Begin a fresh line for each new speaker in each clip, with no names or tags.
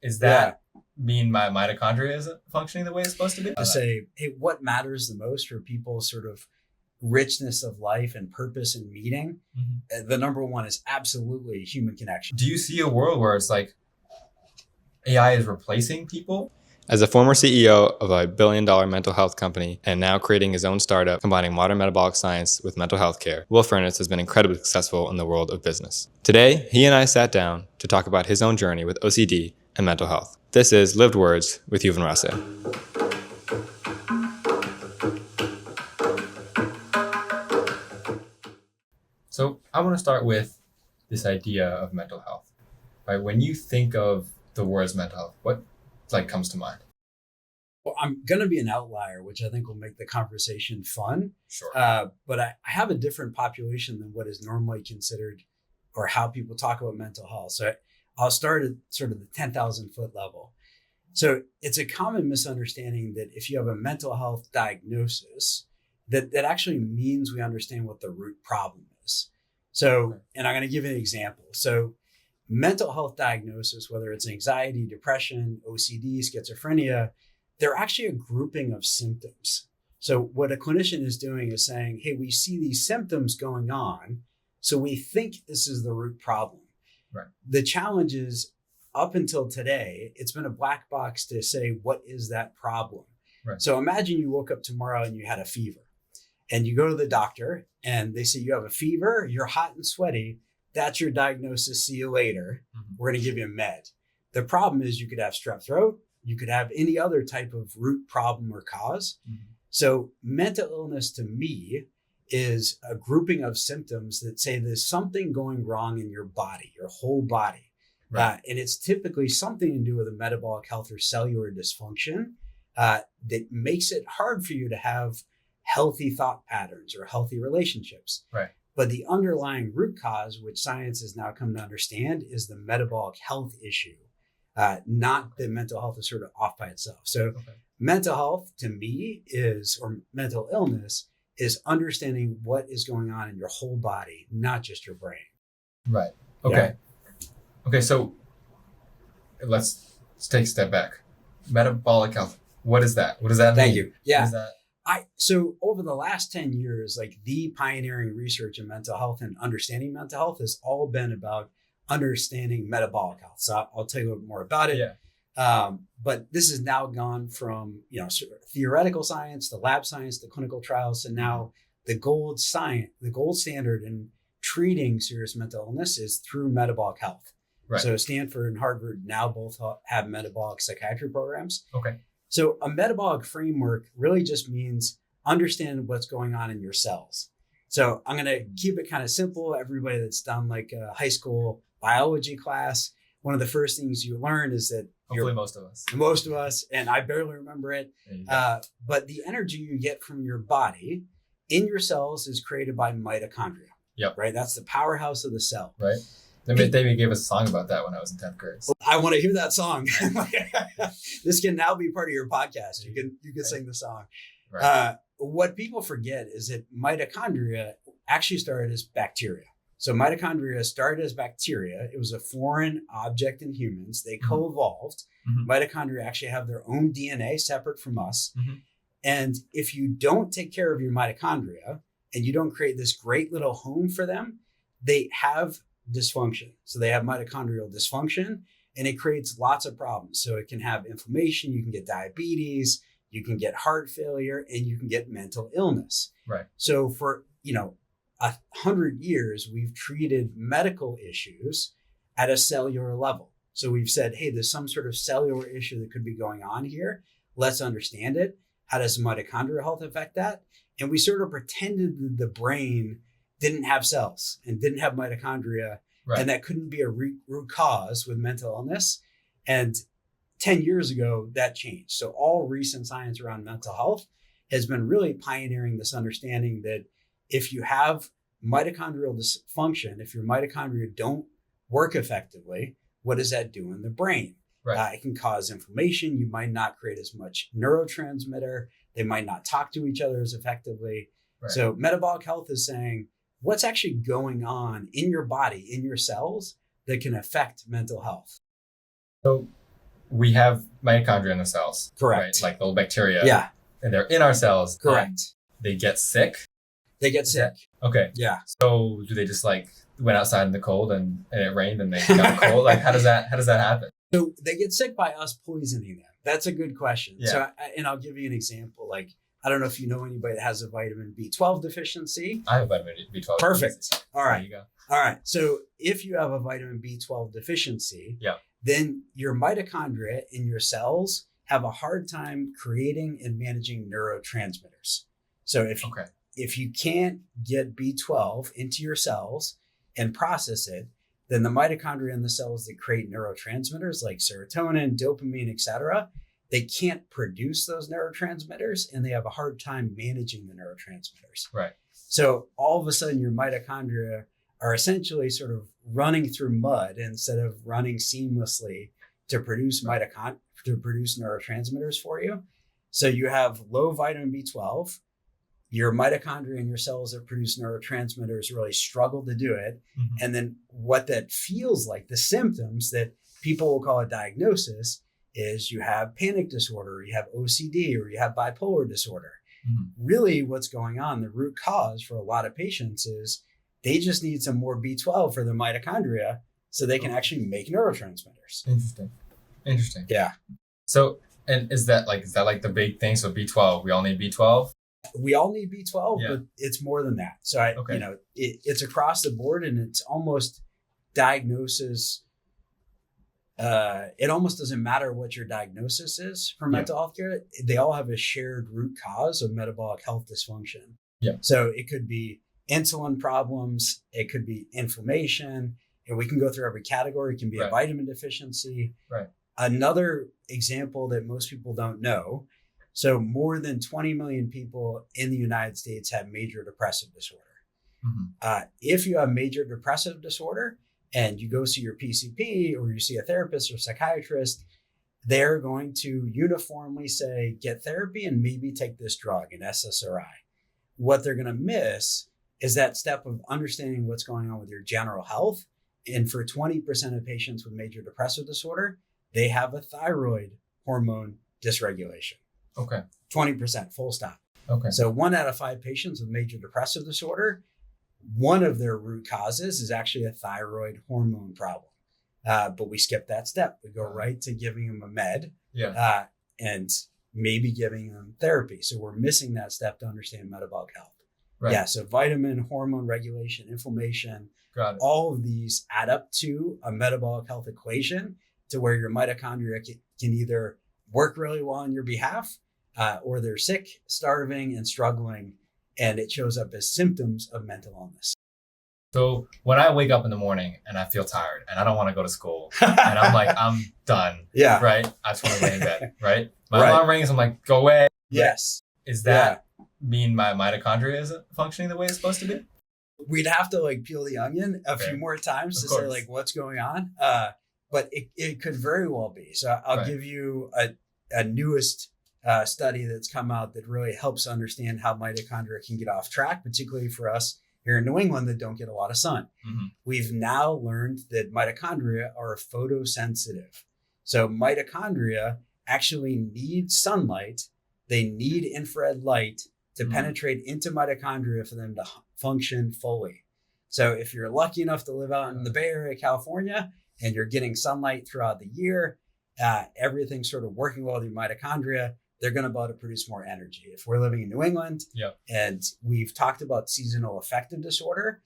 Is that mean my mitochondria isn't functioning the way it's supposed to be?
To say, hey, what matters the most for people's sort of richness of life and purpose and meaning? The number one is absolutely human connection.
Do you see a world where it's like AI is replacing people?
As a former CEO of a billion-dollar mental health company and now creating his own startup combining modern metabolic science with mental health care, Will Furness has been incredibly successful in the world of business. Today, he and I sat down to talk about his own journey with OCD and mental health. This is Lived Words with Yuvan Rasiah.
So I want to start with this idea of mental health. Right? When you think of the words mental health, what comes to mind?
Well, I'm going to be an outlier, which I think will make the conversation fun.
Sure.
But I have a different population than what is normally considered or how people talk about mental health. So I'll start at sort of the 10,000 foot level. So it's a common misunderstanding that if you have a mental health diagnosis, that actually means we understand what the root problem is. So, and I'm going to give an example. So mental health diagnosis, whether it's anxiety, depression, OCD, schizophrenia, they're actually a grouping of symptoms. So what a clinician is doing is saying, hey, we see these symptoms going on, so we think this is the root problem.
Right.
The challenge is, up until today, it's been a black box to say, what is that problem?
Right.
So imagine you woke up tomorrow and you had a fever, and you go to the doctor and they say you have a fever, you're hot and sweaty. That's your diagnosis. See you later. We're going to give you a med. The problem is you could have strep throat. You could have any other type of root problem or cause. So mental illness to me is a grouping of symptoms that say there's something going wrong in your body, your whole body.
Right.
And it's typically something to do with a metabolic health or cellular dysfunction that makes it hard for you to have healthy thought patterns or healthy relationships.
Right.
But the underlying root cause, which science has now come to understand, is the metabolic health issue, not the mental health is sort of off by itself. So mental health to me or mental illness is understanding what is going on in your whole body, not just your brain.
Right. Okay. Yeah. Okay. So let's take a step back. Metabolic health. What is that? What does that mean?
Thank you. Yeah.
What is that?
So over the last 10 years, the pioneering research in mental health and understanding mental health has all been about understanding metabolic health. So I'll tell you a little bit more about it.
Yeah.
But this has now gone from, sort of theoretical science, the lab science, the clinical trials, and now the gold standard in treating serious mental illness is through metabolic health.
Right.
So Stanford and Harvard now both have metabolic psychiatry programs.
Okay.
So a metabolic framework really just means understand what's going on in your cells. So I'm going to keep it kind of simple. Everybody that's done a high school biology class, one of the first things you learn is that
hopefully most of us,
and I barely remember it. But the energy you get from your body in your cells is created by mitochondria.
Yep.
Right. That's the powerhouse of the cell.
Right. They even gave us a song about that when I was in 10th grade.
I want to hear that song. This can now be part of your podcast. You can sing the song.
Right.
What people forget is that mitochondria actually started as bacteria. So mitochondria started as bacteria. It was a foreign object in humans. They co-evolved. Mitochondria actually have their own DNA separate from us. And if you don't take care of your mitochondria and you don't create this great little home for them, they have dysfunction. So they have mitochondrial dysfunction, and it creates lots of problems. So it can have inflammation, you can get diabetes, you can get heart failure, and you can get mental illness.
Right.
So for 100 years, we've treated medical issues at a cellular level. So we've said, hey, there's some sort of cellular issue that could be going on here. Let's understand it. How does mitochondrial health affect that? And we sort of pretended that the brain didn't have cells and didn't have mitochondria,
right,
and that couldn't be a root cause with mental illness. And 10 years ago, that changed. So all recent science around mental health has been really pioneering this understanding that if you have mitochondrial dysfunction, if your mitochondria don't work effectively, what does that do in the brain?
Right.
It can cause inflammation. You might not create as much neurotransmitter. They might not talk to each other as effectively. Right. So metabolic health is saying, what's actually going on in your body, in your cells, that can affect mental health?
So we have mitochondria in the cells.
Correct.
Right? Like little bacteria.
Yeah.
And they're in our cells.
Correct.
They get sick.
They get sick.
Okay.
Yeah.
So do they just like went outside in the cold and it rained and they got cold? Like how does that happen?
So they get sick by us poisoning them. That's a good question.
Yeah.
So, and I'll give you an example. Like, I don't know if you know anybody that has a vitamin B12 deficiency.
I have vitamin B12.
Perfect. All right.
There you go.
All right. So if you have a vitamin B12 deficiency,
Yeah.
then your mitochondria in your cells have a hard time creating and managing neurotransmitters. So if you can't get B12 into your cells and process it, then the mitochondria in the cells that create neurotransmitters like serotonin, dopamine, etc., they can't produce those neurotransmitters and they have a hard time managing the neurotransmitters.
Right.
So all of a sudden your mitochondria are essentially sort of running through mud instead of running seamlessly to produce neurotransmitters for you. So you have low vitamin B12. Your mitochondria in your cells that produce neurotransmitters really struggle to do it.
Mm-hmm.
And then what that feels like, the symptoms that people will call a diagnosis, is you have panic disorder, you have OCD, or you have bipolar disorder.
Mm-hmm.
Really what's going on, the root cause for a lot of patients is they just need some more B12 for their mitochondria so they can actually make neurotransmitters.
Interesting.
Yeah.
So, and is that like the big thing? So B12, we all need B12?
We all need B12,
Yeah.
but it's more than that. So it's across the board, and it's almost diagnosis. It almost doesn't matter what your diagnosis is for mental health care. They all have a shared root cause of metabolic health dysfunction.
Yeah.
So it could be insulin problems. It could be inflammation. And we can go through every category. It can be a vitamin deficiency.
Right.
Another example that most people don't know. So more than 20 million people in the United States have major depressive disorder.
Mm-hmm.
If you have major depressive disorder and you go see your PCP or you see a therapist or psychiatrist, they're going to uniformly say, get therapy and maybe take this drug, an SSRI. What they're going to miss is that step of understanding what's going on with your general health. And for 20% of patients with major depressive disorder, they have a thyroid hormone dysregulation.
Okay.
20%, full stop.
Okay.
So 1 out of 5 patients with major depressive disorder, one of their root causes is actually a thyroid hormone problem. But we skip that step. We go right to giving them a med and maybe giving them therapy. So we're missing that step to understand metabolic health.
Right.
Yeah. So vitamin, hormone regulation, inflammation, all of these add up to a metabolic health equation to where your mitochondria can either work really well on your behalf or they're sick, starving, and struggling. And it shows up as symptoms of mental illness.
So when I wake up in the morning and I feel tired and I don't want to go to school and I'm like, I'm done.
Yeah.
Right. I just want to lay in bed. Right. My alarm rings. I'm like, go away.
Yes.
Is that mean my mitochondria isn't functioning the way it's supposed to be?
We'd have to like peel the onion a few more times to say like what's going on. But it could very well be. So I'll give you a newest study that's come out that really helps understand how mitochondria can get off track, particularly for us here in New England that don't get a lot of sun.
Mm-hmm.
We've now learned that mitochondria are photosensitive. So mitochondria actually need sunlight. They need infrared light to penetrate into mitochondria for them to function fully. So if you're lucky enough to live out in the Bay Area, California, and you're getting sunlight throughout the year, everything's sort of working well with your mitochondria, they're going to be able to produce more energy. If we're living in New England and we've talked about seasonal affective disorder,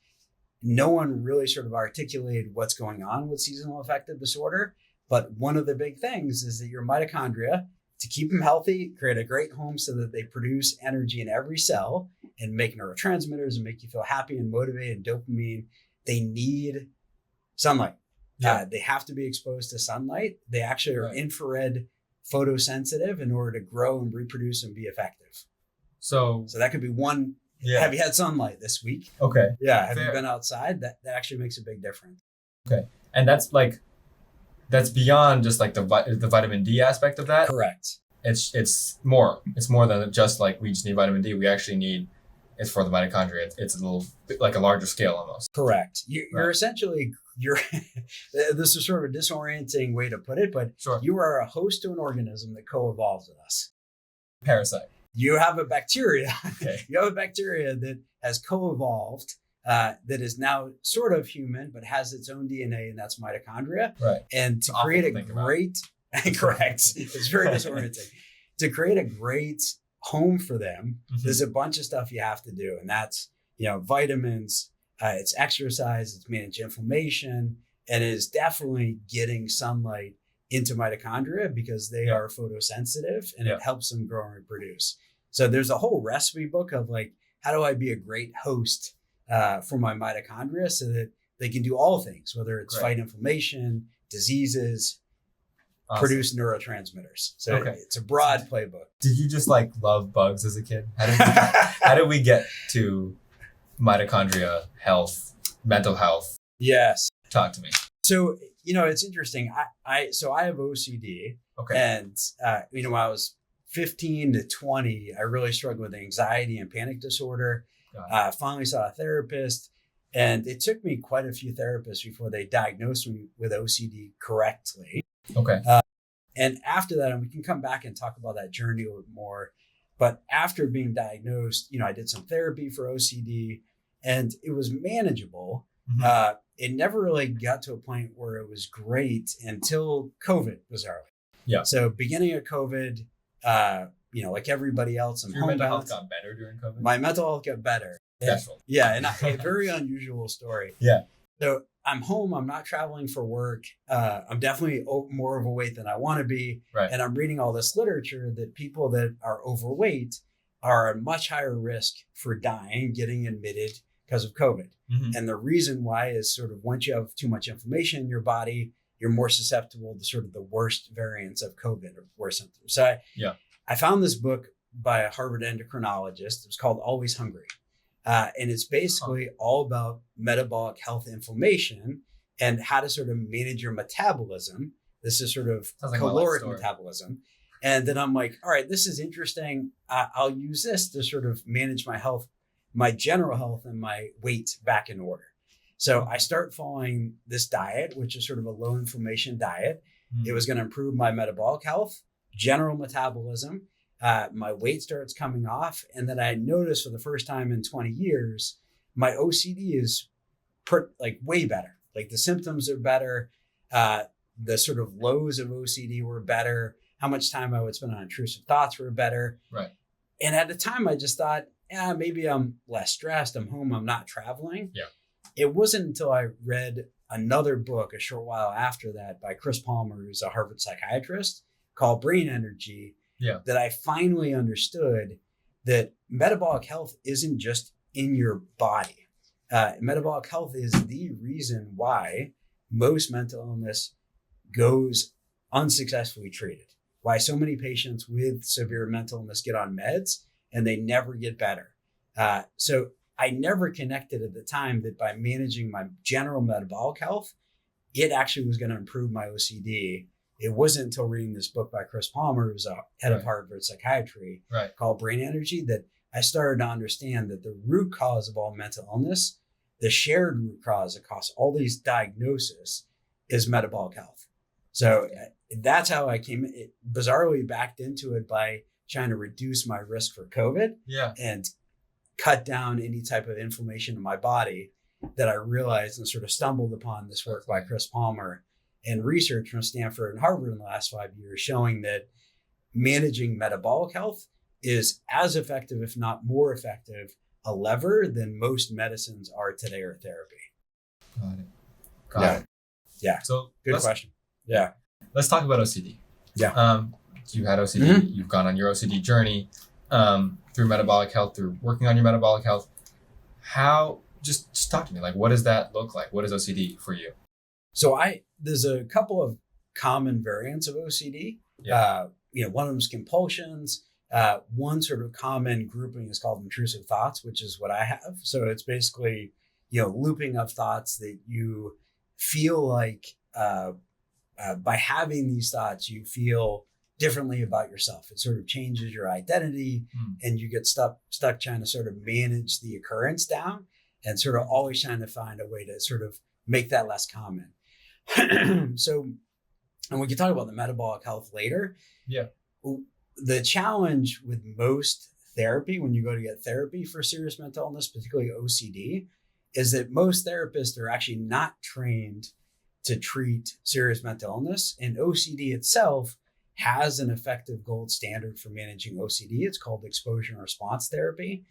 no one really sort of articulated what's going on with seasonal affective disorder. But one of the big things is that your mitochondria, to keep them healthy, create a great home so that they produce energy in every cell and make neurotransmitters and make you feel happy and motivated and dopamine, they need sunlight. They have to be exposed to sunlight. They actually are infrared photosensitive in order to grow and reproduce and be effective. So that could be one. Have you had sunlight this week?
Okay.
Yeah. Have you been outside? That actually makes a big difference.
Okay. And that's beyond just like the vitamin D aspect of that.
Correct.
It's more than just like we just need vitamin D. We actually need it's for the mitochondria. It's a little bit like a larger scale almost.
Correct. You're essentially you're this is sort of a disorienting way to put it, but
Sure.
you are a host to an organism that co-evolved with us.
Parasite.
You have a bacteria.
Okay.
You have a bacteria that has co-evolved, that is now sort of human, but has its own DNA, and that's mitochondria.
Right.
And to
It's awful
create
to
a
think about.
great, correct, it's very disorienting. To create a great home for them,
Mhm.
there's a bunch of stuff you have to do, and that's vitamins, it's exercise, it's manage inflammation, and it is definitely getting sunlight into mitochondria because they
Yeah.
are photosensitive, and
Yeah.
it helps them grow and reproduce. So there's a whole recipe book of like, how do I be a great host for my mitochondria so that they can do all things, whether it's
Right.
fight inflammation, diseases,
Awesome.
produce neurotransmitters. So
Okay.
it's a broad playbook.
Did you just like love bugs as a kid? How did we get to mitochondria, health, mental health?
Yes.
Talk to me.
So, it's interesting. I have OCD,
Okay.
and, when I was 15 to 20, I really struggled with anxiety and panic disorder.
Got
Finally saw a therapist, and it took me quite a few therapists before they diagnosed me with OCD correctly.
Okay.
And after that, and we can come back and talk about that journey a little more. But after being diagnosed, I did some therapy for OCD, and it was manageable.
Mhm.
It never really got to a point where it was great until COVID, bizarrely.
Yeah.
So beginning of COVID, like everybody else, I'm
Your mental health
homebound.
got better during COVID?
My mental health got better.
Special.
Yeah, and a very unusual story.
Yeah.
So I'm home. I'm not traveling for work. I'm definitely more overweight than I want to be.
Right.
And I'm reading all this literature that people that are overweight are at much higher risk for dying, getting admitted because of COVID.
Mhm.
And the reason why is sort of once you have too much inflammation in your body, you're more susceptible to sort of the worst variants of COVID or worse symptoms. So I found this book by a Harvard endocrinologist. It was called Always Hungry. And it's basically all about metabolic health inflammation and how to sort of manage your metabolism. This is sort of
Sounds like my life
caloric
story.
metabolism. And then I'm like, all right, this is interesting. I'll use this to sort of manage my health, my general health, and my weight back in order. So I start following this diet, which is sort of a low inflammation diet.
Mhm.
It was going to improve my metabolic health, general metabolism. My weight starts coming off. And then I noticed for the first time in 20 years, my OCD is way better. Like the symptoms are better. The sort of lows of OCD were better. How much time I would spend on intrusive thoughts were better.
Right.
And at the time I just thought, maybe I'm less stressed. I'm home. I'm not traveling.
Yeah.
It wasn't until I read another book a short while after that by Chris Palmer, who's a Harvard psychiatrist, called Brain Energy, that I finally understood that metabolic health isn't just in your body. Metabolic health is the reason why most mental illness goes unsuccessfully treated. Why so many patients with severe mental illness get on meds and they never get better. So I never connected at the time that by managing my general metabolic health, it actually was going to improve my OCD. It wasn't until reading this book by Chris Palmer, who's a head of Harvard psychiatry, called Brain Energy, that I started to understand that the root cause of all mental illness, the shared root cause across all these diagnoses, is metabolic health. So that's how I came bizarrely backed into it by trying to reduce my risk for COVID and cut down any type of inflammation in my body, that I realized and sort of stumbled upon this work by Chris Palmer and research from Stanford and Harvard in the last 5 years showing that managing metabolic health is as effective, if not more effective, a lever than most medicines are today or therapy.
Got it.
Yeah.
So
good question. Yeah.
Let's talk about OCD.
Yeah.
You had OCD. You've gone on your OCD journey through metabolic health, through working on your metabolic health. How? Just talk to me. Like, what does that look like? What is OCD for you?
So there's a couple of common variants of OCD. One of them is compulsions. One sort of common grouping is called intrusive thoughts, which is what I have. So it's basically, looping of thoughts that you feel like by having these thoughts, you feel differently about yourself. It sort of changes your identity and you get stuck trying to sort of manage the occurrence down and sort of always trying to find a way to sort of make that less common. So, and we can talk about the metabolic health later.
Yeah.
The challenge with most therapy, when you go to get therapy for serious mental illness, particularly OCD, is that most therapists are actually not trained to treat serious mental illness. And OCD itself has an effective gold standard for managing OCD. It's called exposure and response therapy.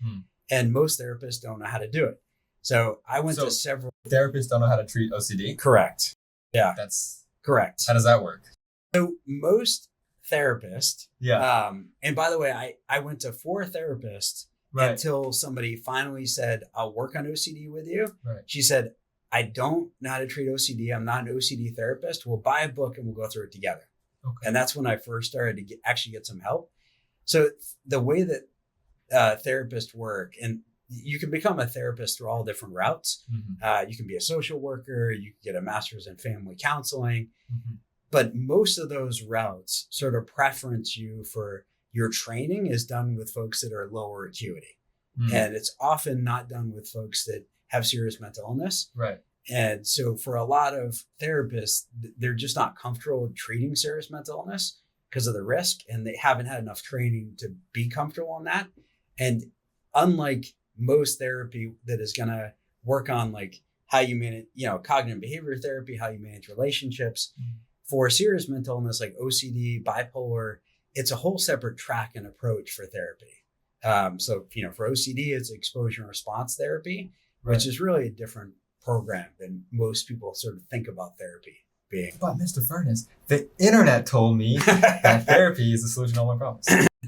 And most therapists don't know how to do it. So I went to several.
Therapists don't know how to treat OCD?
Correct. Yeah.
That's
correct.
How does that work?
So most therapists,
Yeah.
And by the way, I went to 4 therapists until somebody finally said, I'll work on OCD with you.
Right.
She said, I don't know how to treat OCD. I'm not an OCD therapist. We'll buy a book and we'll go through it together.
Okay.
And that's when I first started to actually get some help. So the way that therapists work, and you can become a therapist through all different routes. You can be a social worker, you can get a master's in family counseling, but most of those routes sort of preference you for your training is done with folks that are lower acuity. And it's often not done with folks that have serious mental illness.
Right.
And so for a lot of therapists, they're just not comfortable with treating serious mental illness because of the risk, and they haven't had enough training to be comfortable on that. And unlike most therapy that is going to work on like how you manage, cognitive behavior therapy, how you manage relationships, for serious mental illness like OCD, bipolar, it's a whole separate track and approach for therapy. So, for OCD, it's exposure and response therapy, which is really a different program than most people sort of think about therapy being.
But Mr. Furness, the internet told me that therapy is the solution to all my problems.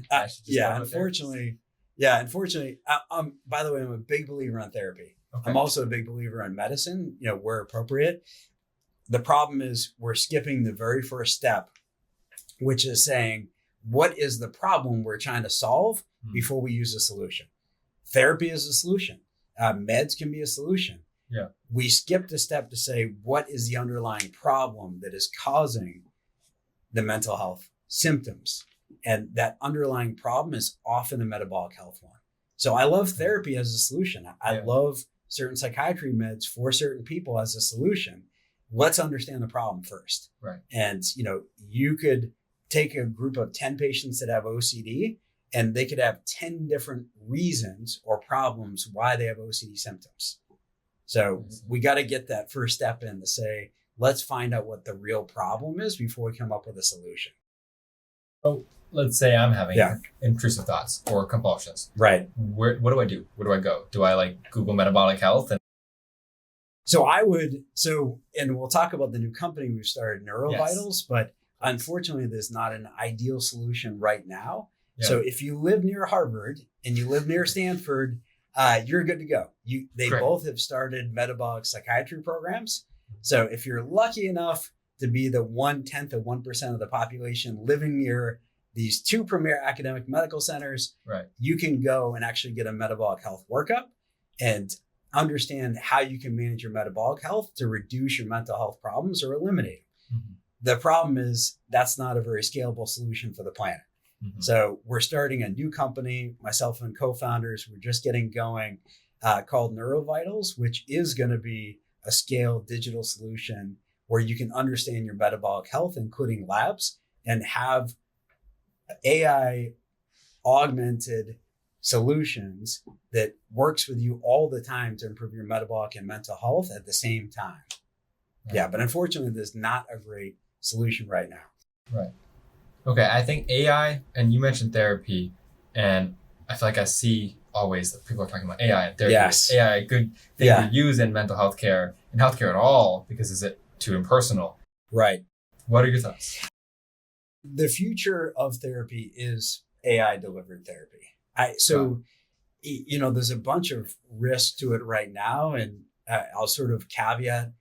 Unfortunately, by the way, I'm a big believer in therapy. Okay. I'm also a big believer in medicine, where appropriate. The problem is we're skipping the very first step, which is saying, what is the problem we're trying to solve before we use a solution? Therapy is a solution. Meds can be a solution.
Yeah.
We skipped a step to say, what is the underlying problem that is causing the mental health symptoms? And that underlying problem is often a metabolic health one. So I love therapy as a solution. I love certain psychiatry meds for certain people as a solution. Let's understand the problem first.
Right.
And, you could take a group of 10 patients that have OCD, and they could have 10 different reasons or problems why they have OCD symptoms. So we got to get that first step in to say, let's find out what the real problem is before we come up with a solution.
Oh, let's say I'm having intrusive thoughts or compulsions.
Right.
What do I do? Where do I go? Do I Google metabolic health?
And we'll talk about the new company we've started, NeuroVitals, but unfortunately, there's not an ideal solution right now. Yeah. So if you live near Harvard and you live near Stanford, you're good to go. They both have started metabolic psychiatry programs. So if you're lucky enough to be the 1/10 of 1% of the population living near these 2 premier academic medical centers, you can go and actually get a metabolic health workup and understand how you can manage your metabolic health to reduce your mental health problems or eliminate them. The problem is that's not a very scalable solution for the planet. So we're starting a new company, myself and co-founders, we're just getting going, called NeuroVitals, which is going to be a scaled digital solution where you can understand your metabolic health, including labs, and have AI augmented solutions that works with you all the time to improve your metabolic and mental health at the same time. Yeah, but unfortunately, there's not a great solution right now.
Right. Okay, I think AI, and you mentioned therapy, and I feel like I see always that people are talking about AI and therapy.
Yes.
AI, a good thing to use in mental health care, in healthcare at all, because is it too impersonal?
Right.
What are your thoughts?
The future of therapy is AI delivered therapy. There's a bunch of risk to it right now, and I'll sort of caveat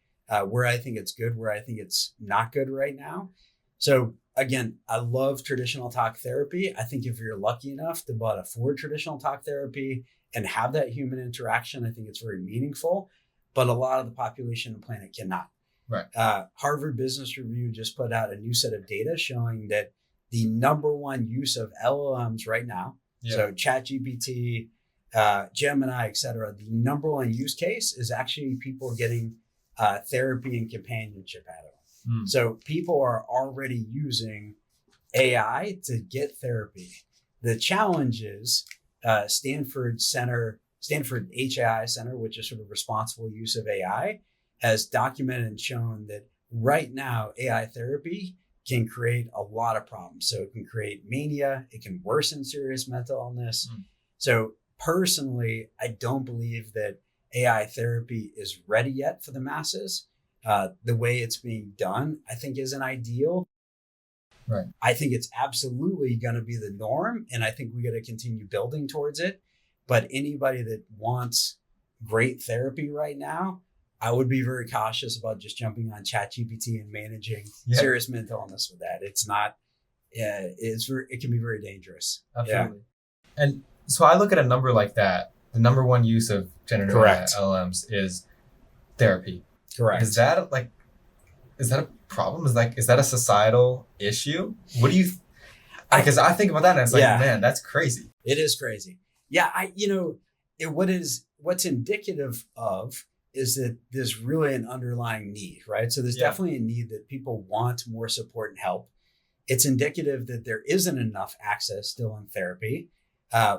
where I think it's good, where I think it's not good right now. So again, I love traditional talk therapy. I think if you're lucky enough to afford traditional talk therapy and have that human interaction, I think it's very meaningful. But a lot of the population on the planet cannot.
Right.
Harvard Business Review just put out a new set of data showing that the number one use of LLMs right now, so ChatGPT, Gemini, et cetera, the number one use case is actually people getting therapy and companionship out of them.
Mm.
So people are already using AI to get therapy. The challenge is Stanford HAI Center, which is sort of responsible use of AI, has documented and shown that right now AI therapy can create a lot of problems. So it can create mania, it can worsen serious mental illness.
Mm.
So personally, I don't believe that AI therapy is ready yet for the masses. The way it's being done, I think, isn't ideal.
Right.
I think it's absolutely going to be the norm, and I think we got to continue building towards it. But anybody that wants great therapy right now, I would be very cautious about just jumping on ChatGPT and managing serious mental illness with that. It's not. It can be very dangerous.
Absolutely. Yeah. And so I look at a number like that. The number one use of generative LLMs is therapy.
Correct.
Is that a problem? Is that a societal issue? What do you? Because I think about that and it's like, man, that's crazy.
It is crazy. Yeah, what's indicative of is that there's really an underlying need, right? So there's definitely a need that people want more support and help. It's indicative that there isn't enough access still in therapy,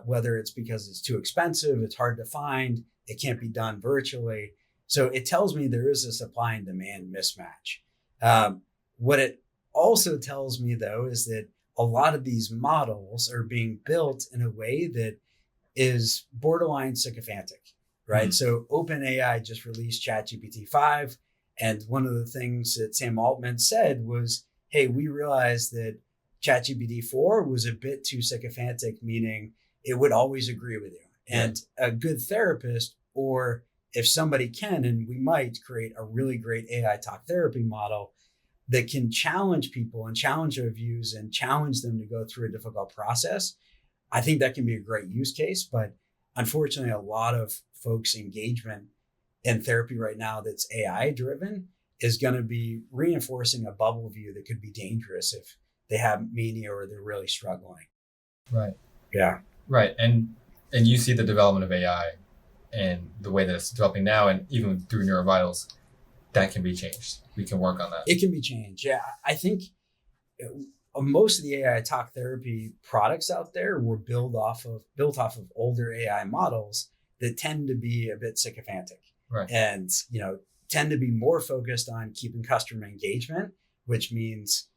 whether it's because it's too expensive, it's hard to find, it can't be done virtually. So it tells me there is a supply and demand mismatch. What it also tells me, though, is that a lot of these models are being built in a way that is borderline sycophantic, right? Mm-hmm. So OpenAI just released ChatGPT 5. And one of the things that Sam Altman said was, hey, we realized that ChatGPT 4 was a bit too sycophantic, meaning it would always agree with you. Yeah. And a good therapist, or if somebody can, and we might create a really great AI talk therapy model that can challenge people and challenge their views and challenge them to go through a difficult process, I think that can be a great use case. But unfortunately, a lot of folks' engagement in therapy right now that's AI driven is going to be reinforcing a bubble view that could be dangerous if they have mania or they're really struggling.
Right.
Yeah.
Right. And you see the development of AI and the way that it's developing now, and even through NeuroVitals, that can be changed. We can work on that.
It can be changed. Yeah. I think most of the AI talk therapy products out there were built off of older AI models that tend to be a bit sycophantic.
Right.
And, tend to be more focused on keeping customer engagement, which means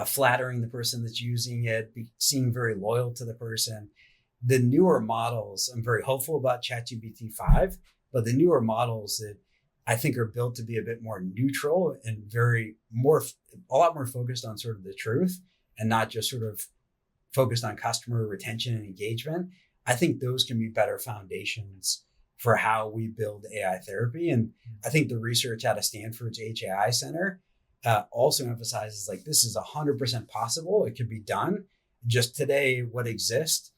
flattering the person that's using it, seeming very loyal to the person. The newer models, I'm very hopeful about ChatGPT 5, but the newer models that I think are built to be a bit more neutral and a lot more focused on sort of the truth and not just sort of focused on customer retention and engagement. I think those can be better foundations for how we build AI therapy. And I think the research out of Stanford's HAI Center also emphasizes this is 100% possible. It can be done. Just today, what exists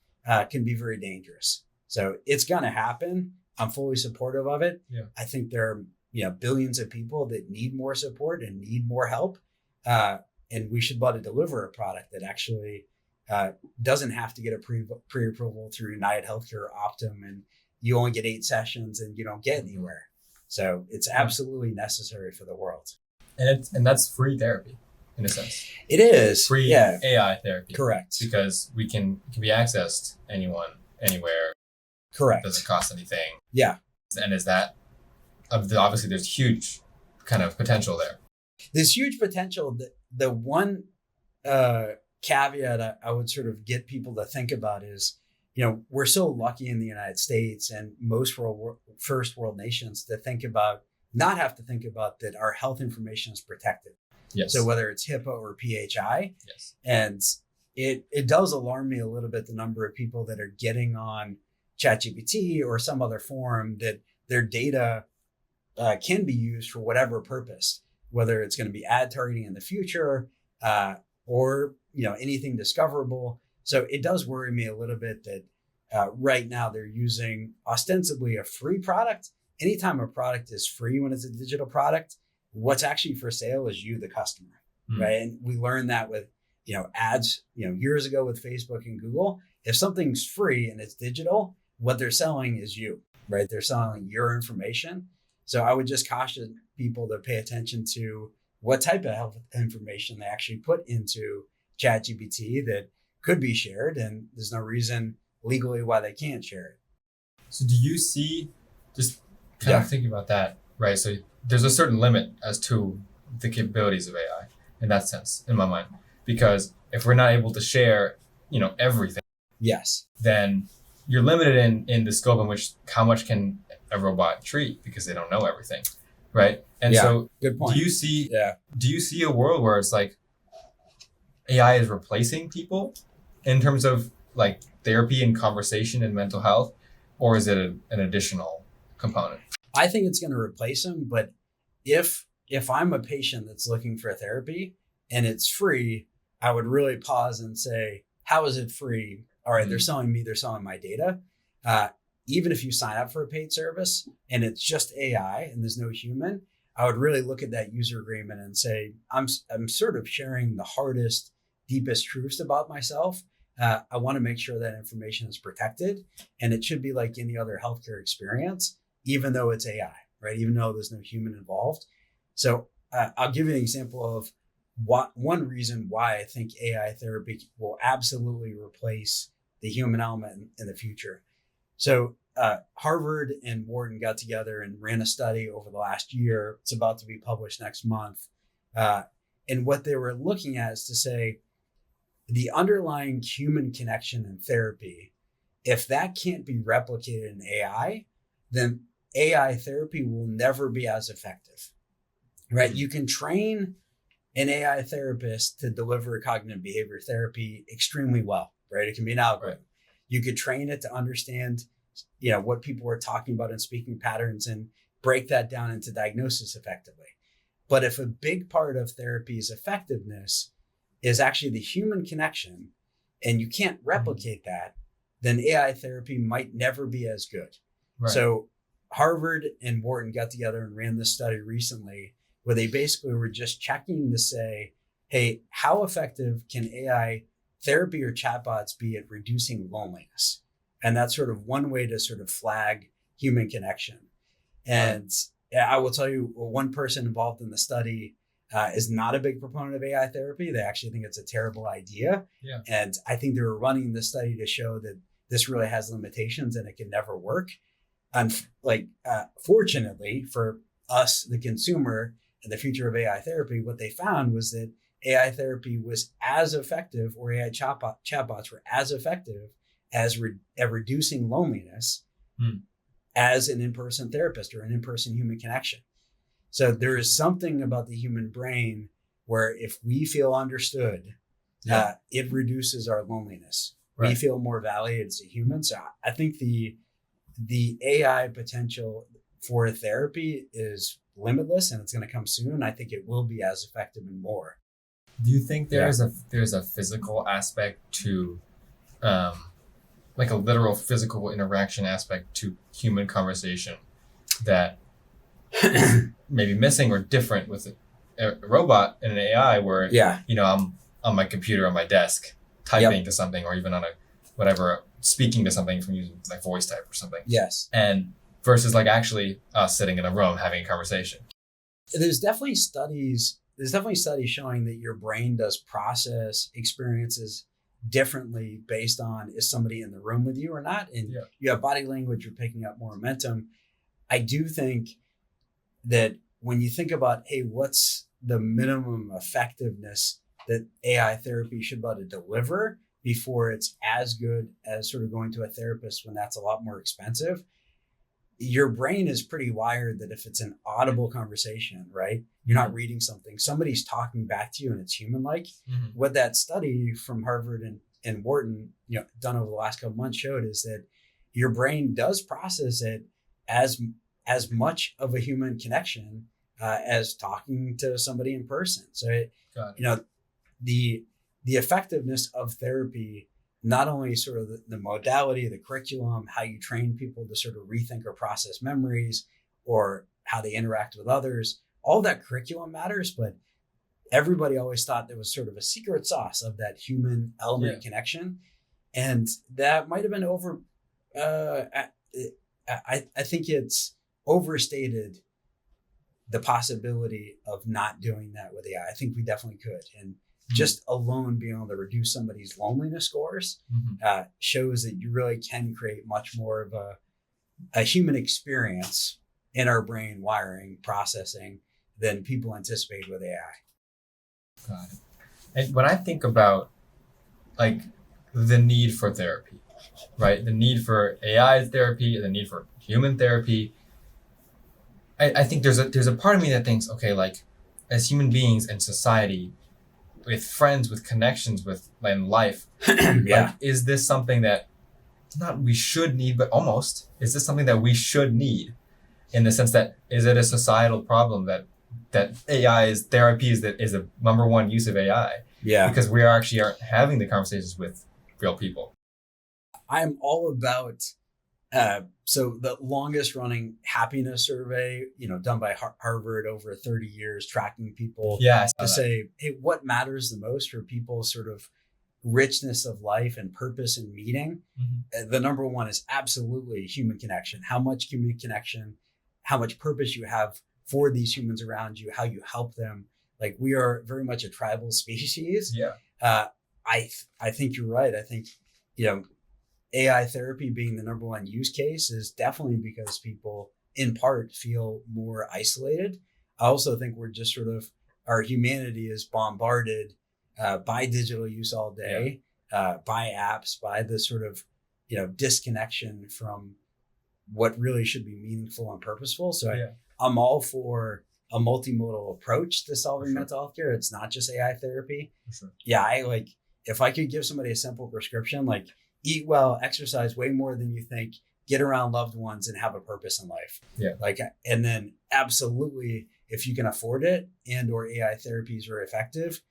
can be very dangerous. So it's going to happen. I'm fully supportive of it.
Yeah.
I think there are billions of people that need more support and need more help. And we should be able to deliver a product that actually doesn't have to get a pre-approval through United Healthcare or Optum, and you only get 8 sessions and you don't get anywhere. So it's absolutely necessary for the world.
And that's free therapy in a sense.
It is
free AI therapy.
Correct.
Because it can be accessed anyone, anywhere.
Correct.
It doesn't cost anything.
Yeah.
And is that obviously there's huge kind of potential there.
There's huge potential. The one caveat I would sort of get people to think about is, we're so lucky in the United States and most first world nations to not have to think about that our health information is protected.
Yes.
So whether it's HIPAA or PHI.
Yes.
And it does alarm me a little bit, the number of people that are getting on ChatGPT or some other form that their data can be used for whatever purpose, whether it's going to be ad targeting in the future or anything discoverable. So it does worry me a little bit that right now they're using ostensibly a free product. Anytime a product is free when it's a digital product, what's actually for sale is you, the customer, right? And we learned that with ads years ago with Facebook and Google. If something's free and it's digital, what they're selling is you, right? They're selling your information. So I would just caution people to pay attention to what type of health information they actually put into ChatGPT that could be shared, and there's no reason legally why they can't share it.
So do you see, just kind of thinking about that, right? So there's a certain limit as to the capabilities of AI in that sense, in my mind, because if we're not able to share, everything,
Yes.
then you're limited in the scope in which how much can a robot treat because they don't know everything, right? And so
good point.
do you see a world where it's like AI is replacing people in terms of like therapy and conversation and mental health, or is it an additional component?
I think it's going to replace them, but if I'm a patient that's looking for therapy and it's free, I would really pause and say, how is it free? All right, they're selling my data. Even if you sign up for a paid service and it's just AI and there's no human, I would really look at that user agreement and say, I'm sort of sharing the hardest, deepest truths about myself. I want to make sure that information is protected, and it should be like any other healthcare experience, even though it's AI, right? Even though there's no human involved. So I'll give you an example of one reason why I think AI therapy will absolutely replace the human element in the future. So Harvard and Wharton got together and ran a study over the last year. It's about to be published next month. And what they were looking at is to say the underlying human connection in therapy, if that can't be replicated in AI, then AI therapy will never be as effective, right? You can train an AI therapist to deliver cognitive behavior therapy extremely well, right? It can be an algorithm. Right. You could train it to understand, what people are talking about in speaking patterns and break that down into diagnosis effectively. But if a big part of therapy's effectiveness is actually the human connection, and you can't replicate that, then AI therapy might never be as good. Right. So Harvard and Wharton got together and ran this study recently where they basically were just checking to say, hey, how effective can AI therapy or chatbots be at reducing loneliness? And that's sort of one way to sort of flag human connection. And I will tell you, one person involved in the study is not a big proponent of AI therapy. They actually think it's a terrible idea. Yeah. And I think they were running this study to show that this really has limitations and it can never work. And fortunately for us, the consumer, and the future of AI therapy, what they found was that AI therapy was as effective, or AI chatbots were as effective as at reducing loneliness as an in-person therapist or an in-person human connection. So there is something about the human brain where if we feel understood, it reduces our loneliness. Right. We feel more valued as a human. So I think the AI potential for therapy is limitless, and it's going to come soon. I think it will be as effective and more.
Do you think there's a physical aspect to, like a literal physical interaction aspect to human conversation that is maybe missing or different with a robot and an AI where, I'm on my computer on my desk typing to something, or even on speaking to something from using like voice type or something.
Yes.
And versus like actually us sitting in a room having a conversation.
There's definitely studies showing that your brain does process experiences differently based on is somebody in the room with you or not. And you have body language, you're picking up more momentum. I do think that when you think about, hey, what's the minimum effectiveness that AI therapy should be able to deliver before it's as good as sort of going to a therapist when that's a lot more expensive, your brain is pretty wired that if it's an audible conversation, right? You're not reading something, somebody's talking back to you and it's human-like. Mm-hmm. What that study from Harvard and Wharton, done over the last couple of months showed is that your brain does process it as much of a human connection as talking to somebody in person. So, the effectiveness of therapy, not only sort of the modality, the curriculum, how you train people to sort of rethink or process memories or how they interact with others, all that curriculum matters, but everybody always thought there was sort of a secret sauce of that human element connection. And that might've been I think it's overstated the possibility of not doing that with AI. I think we definitely could. And just alone being able to reduce somebody's loneliness scores shows that you really can create much more of a human experience in our brain wiring processing than people anticipate with AI.
Got it. And when I think about like the need for therapy, right? The need for AI therapy, the need for human therapy, I think there's a part of me that thinks, okay, like as human beings in society, with friends, with connections, with in life, like, is this something that not we should need, but almost, is this something that we should need, in the sense that is it a societal problem that AI is therapy is a number one use of AI?
Yeah,
because we aren't having the conversations with real people.
I'm all about. So the longest running happiness survey, done by Harvard over 30 years, tracking people to say, hey, what matters the most for people's sort of richness of life and purpose and meaning? The number one is absolutely human connection. How much human connection, how much purpose you have for these humans around you, how you help them. Like, we are very much a tribal species. I think you're right. I think, AI therapy being the number one use case is definitely because people in part feel more isolated. I also think we're just sort of, our humanity is bombarded by digital use all day, by apps, by the sort of, disconnection from what really should be meaningful and purposeful. So I'm all for a multimodal approach to solving mental health care. It's not just AI therapy. If I could give somebody a simple prescription, like eat well, exercise way more than you think, get around loved ones, and have a purpose in life. And then absolutely, if you can afford it and or AI therapies are effective,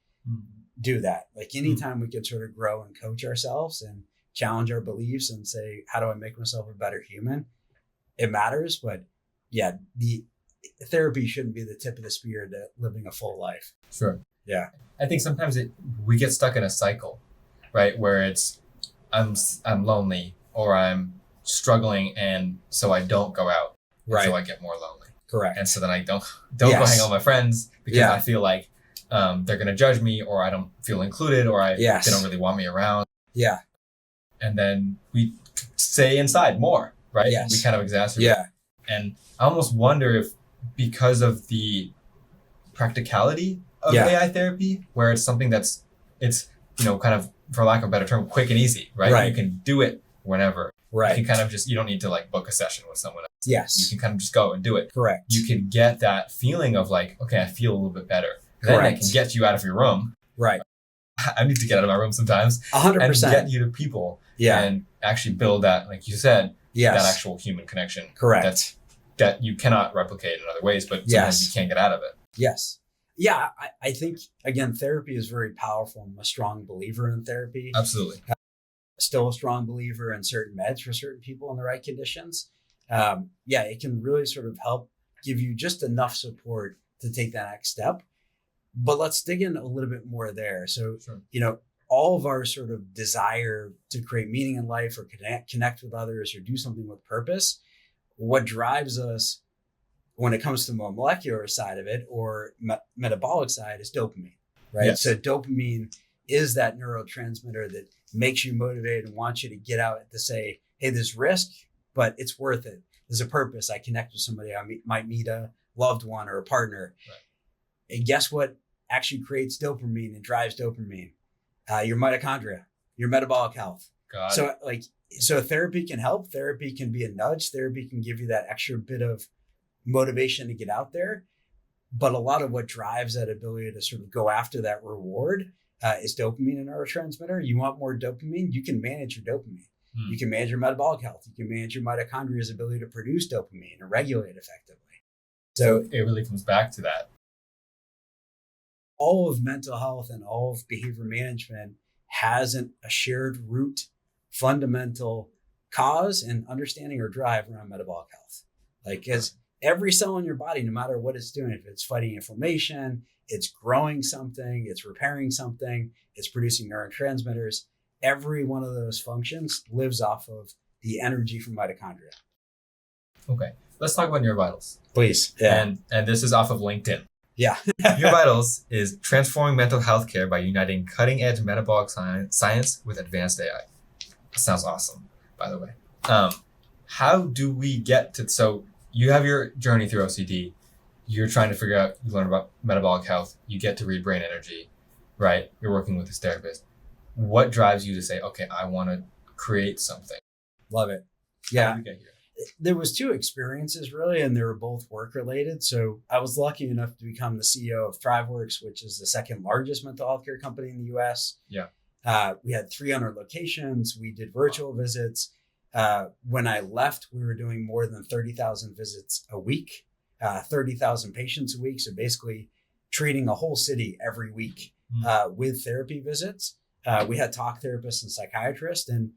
do that. Like anytime we can sort of grow and coach ourselves and challenge our beliefs and say, how do I make myself a better human? It matters. But the therapy shouldn't be the tip of the spear to living a full life.
Yeah. I think sometimes we get stuck in a cycle, right? Where it's, I'm lonely or I'm struggling, and so I don't go out. So I get more lonely.
Correct.
And so then I don't go hang out with my friends because I feel like they're going to judge me, or I don't feel included, or they don't really want me around. And then we stay inside more, right? We kind of exacerbate. And I almost wonder if, because of the practicality of AI therapy, where it's something it's kind of, for lack of a better term, quick and easy, right? You can do it whenever. You can kind of you don't need to like book a session with someone else. You can kind of just go and do it. You can get that feeling of like, okay, I feel a little bit better. Then I can get you out of your room. I need to get out of my room sometimes.
100%.
And get you to people. And actually build that, like you said, that actual human connection. That you cannot replicate in other ways, but sometimes you can't get out of it.
I think, again, therapy is very powerful. I'm a strong believer in therapy.
Absolutely.
Still a strong believer in certain meds for certain people in the right conditions. It can really sort of help give you just enough support to take that next step. But let's dig in a little bit more there. So, all of our sort of desire to create meaning in life or connect with others or do something with purpose, what drives us when it comes to the molecular side of it or metabolic side is dopamine, right? So dopamine is that neurotransmitter that makes you motivated and wants you to get out to say, hey, there's risk, but it's worth it. There's a purpose. I connect with somebody. I might meet a loved one or a partner. And guess what actually creates dopamine and drives dopamine? Your mitochondria, your metabolic health. So therapy can help. Therapy can be a nudge. Therapy can give you that extra bit of motivation to get out there. But a lot of what drives that ability to sort of go after that reward is dopamine, a neurotransmitter. You want more dopamine, you can manage your dopamine. You can manage your metabolic health. You can manage your mitochondria's ability to produce dopamine and regulate effectively.
So it really comes back to that.
All of mental health and all of behavior management has a shared root, fundamental cause and understanding or drive around metabolic health. Like, as every cell in your body, no matter what it's doing, if it's fighting inflammation, it's growing something, it's repairing something, it's producing neurotransmitters, every one of those functions lives off of the energy from mitochondria.
Okay. Let's talk about Your Vitals.
Please. Yeah.
And this is off of LinkedIn.
Yeah.
Your Vitals is transforming mental health care by uniting cutting-edge metabolic science with advanced AI. Sounds awesome, by the way. How do we get to... So you have your journey through OCD. You're trying to figure out... You learn about metabolic health. You get to read brain energy, right? You're working with this therapist. What drives you to say, okay, I want to create something?
Love it.
How
Yeah.
did you get here?
There was two experiences really, and they were both work related. So I was lucky enough to become the CEO of ThriveWorks, which is the second largest mental health care company in the US.
Yeah.
We had 300 locations. We did virtual visits. When I left, we were doing more than 30,000 visits a week, 30,000 patients a week. So basically treating a whole city every week with therapy visits. We had talk therapists and psychiatrists. And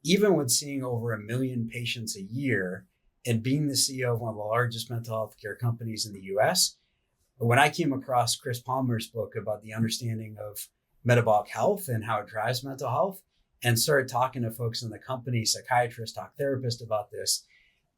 even with seeing over 1 million patients a year and being the CEO of one of the largest mental health care companies in the US, when I came across Chris Palmer's book about the understanding of metabolic health and how it drives mental health and started talking to folks in the company, psychiatrists, talk therapists about this,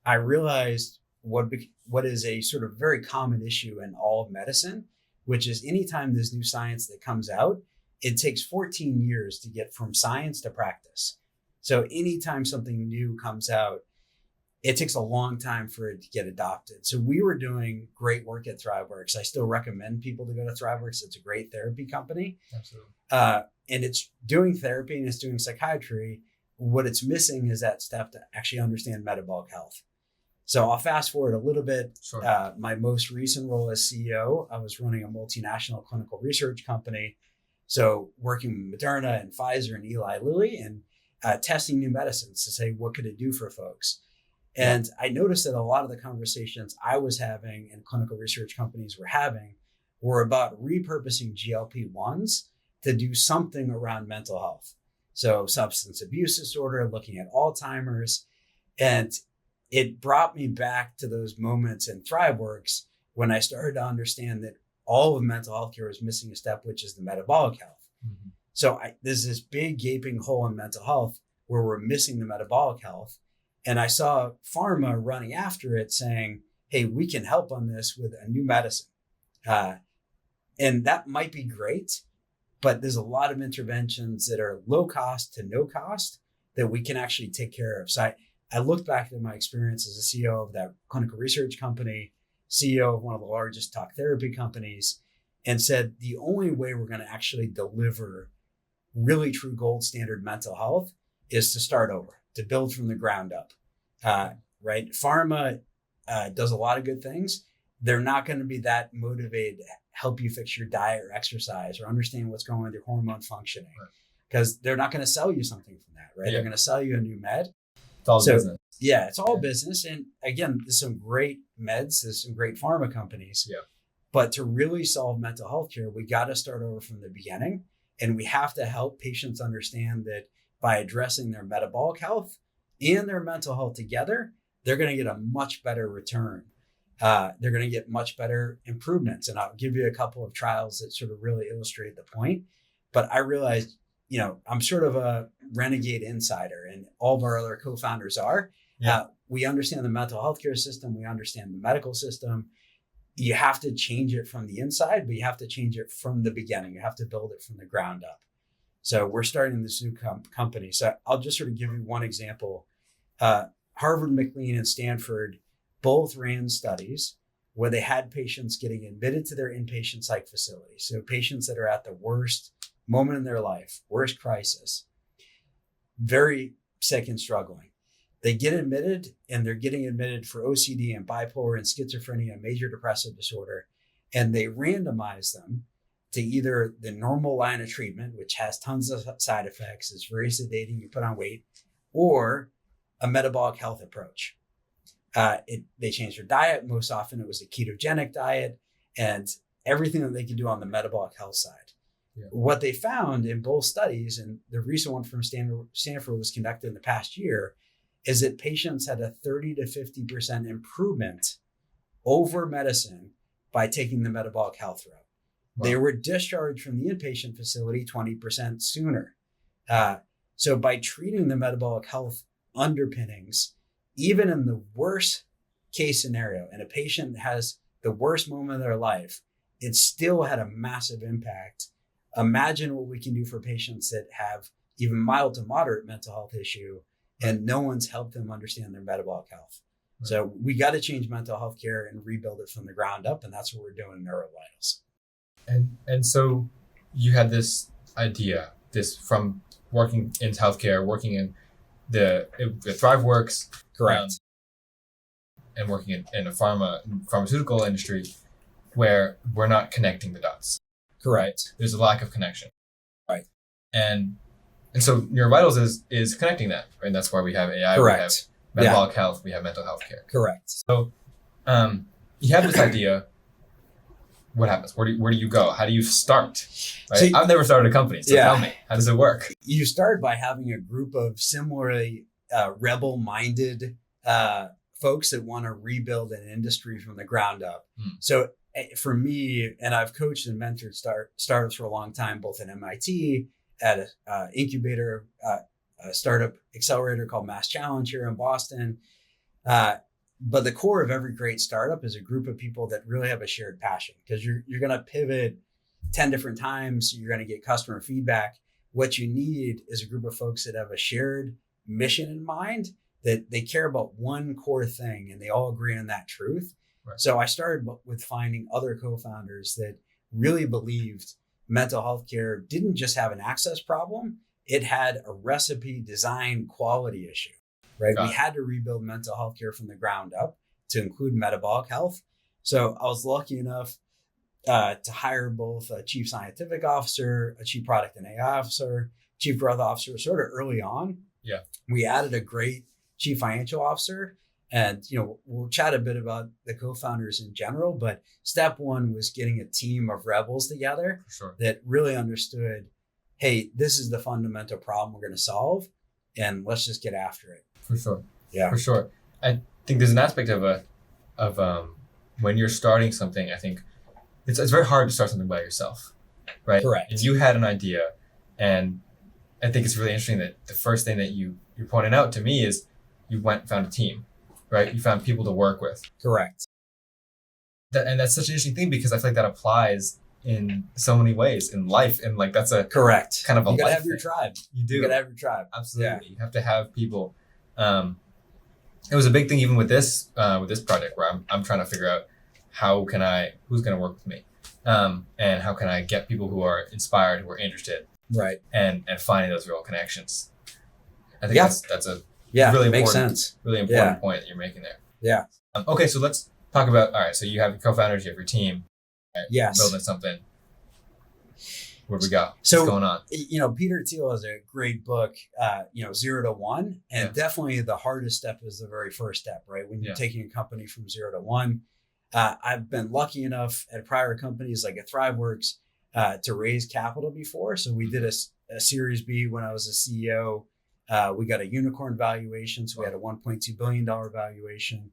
I realized what is a sort of very common issue in all of medicine, which is anytime there's new science that comes out, it takes 14 years to get from science to practice. So anytime something new comes out, it takes a long time for it to get adopted. So we were doing great work at ThriveWorks. I still recommend people to go to ThriveWorks. It's a great therapy company.
Absolutely.
And it's doing therapy and it's doing psychiatry. What it's missing is that step to actually understand metabolic health. So I'll fast forward a little bit.
Sure.
My most recent role as CEO, I was running a multinational clinical research company. So working with Moderna and Pfizer and Eli Lilly and testing new medicines to say, what could it do for folks? And I noticed that a lot of the conversations I was having and clinical research companies were having were about repurposing GLP-1s to do something around mental health. So substance abuse disorder, looking at Alzheimer's. And it brought me back to those moments in ThriveWorks when I started to understand that all of mental health care was missing a step, which is the metabolic health. Mm-hmm. So there's this big gaping hole in mental health where we're missing the metabolic health. And I saw pharma running after it saying, hey, we can help on this with a new medicine. And that might be great, but there's a lot of interventions that are low cost to no cost that we can actually take care of. So I looked back at my experience as a CEO of that clinical research company, CEO of one of the largest talk therapy companies, and said, the only way we're going to actually deliver really true gold standard mental health is to start over, to build from the ground up, right? Pharma does a lot of good things. They're not going to be that motivated to help you fix your diet or exercise or understand what's going on with your hormone functioning, because they're not going to sell you something from that, right? Yeah. They're going to sell you a new med.
It's all business.
Yeah, it's all business. And again, there's some great meds, there's some great pharma companies.
Yeah.
But to really solve mental health care, we got to start over from the beginning. And we have to help patients understand that by addressing their metabolic health and their mental health together, they're going to get a much better return. They're going to get much better improvements. And I'll give you a couple of trials that sort of really illustrate the point. But I realized, I'm sort of a renegade insider, and all of our other co-founders are. Yeah. We understand the mental health care system. We understand the medical system. You have to change it from the inside, but you have to change it from the beginning. You have to build it from the ground up. So we're starting this new company. So I'll just sort of give you one example. Harvard, McLean, and Stanford both ran studies where they had patients getting admitted to their inpatient psych facility. So patients that are at the worst moment in their life, worst crisis, very sick and struggling. They get admitted, and they're getting admitted for OCD and bipolar and schizophrenia and major depressive disorder. And they randomize them to either the normal line of treatment, which has tons of side effects, is very sedating, you put on weight, or a metabolic health approach. They changed their diet. Most often it was a ketogenic diet and everything that they could do on the metabolic health side. Yeah. What they found in both studies, and the recent one from Stanford was conducted in the past year, is that patients had a 30 to 50% improvement over medicine by taking the metabolic health route. Wow. They were discharged from the inpatient facility 20% sooner. So by treating the metabolic health underpinnings, even in the worst case scenario and a patient has the worst moment of their life, it still had a massive impact. Imagine what we can do for patients that have even mild to moderate mental health issue and no one's helped them understand their metabolic health. Right. So we got to change mental health care and rebuild it from the ground up. And that's what we're doing in NeuroVitals.
And so you had this idea, this from working in healthcare, working in the ThriveWorks.
Correct.
And working in a pharmaceutical industry where we're not connecting the dots.
Correct.
There's a lack of connection.
Right.
And so NeuroVitals is connecting that, right? And that's why we have AI,
correct.
We have metabolic health, we have mental health care.
Correct.
So you have this idea. What happens? Where do you go? How do you start? Right?
So,
I've never started a company, so tell me, how does it work?
You start by having a group of similarly rebel-minded folks that want to rebuild an industry from the ground up. So for me, and I've coached and mentored startups for a long time, both at MIT, at an incubator, a startup accelerator called Mass Challenge here in Boston. But the core of every great startup is a group of people that really have a shared passion, because you're going to pivot 10 different times. You're going to get customer feedback. What you need is a group of folks that have a shared mission in mind, that they care about one core thing and they all agree on that truth. Right. So I started with finding other co-founders that really believed mental health care didn't just have an access problem. It had a recipe, design, quality issue, right? We had to rebuild mental health care from the ground up to include metabolic health. So I was lucky enough to hire both a chief scientific officer, a chief product and AI officer, chief growth officer, sort of early on.
Yeah.
We added a great chief financial officer. And, we'll chat a bit about the co-founders in general, but step one was getting a team of rebels together that really understood, hey, this is the fundamental problem we're going to solve, and let's just get after it.
For sure.
Yeah.
For sure. I think there's an aspect of when you're starting something, I think it's very hard to start something by yourself, right?
Correct.
If you had an idea, and I think it's really interesting that the first thing that you pointed out to me is you went and found a team. Right? You found people to work with.
Correct.
And that's such an interesting thing, because I feel like that applies in so many ways in life. And like, that's a
correct
kind of a
you gotta
life
have your
thing.
tribe.
You do.
You gotta have your tribe.
Absolutely.
Yeah.
You have to have people. It was a big thing even with this project, where I'm trying to figure out who's going to work with me. And how can I get people who are inspired, who are interested.
Right.
And finding those real connections. I think that's a really
makes
important,
sense.
Really important point that you're making there.
Yeah.
Okay, so let's talk about, all right, so you have your co-founders, you have your team. Right?
Yes.
Building something. Where we go?
So,
what's going on?
Peter Thiel has a great book, 0 to 1. And definitely the hardest step is the very first step, right? When you're taking a company from 0 to 1. I've been lucky enough at prior companies like at ThriveWorks to raise capital before. So we did a Series B when I was a CEO. We got a unicorn valuation, so we had a $1.2 billion valuation.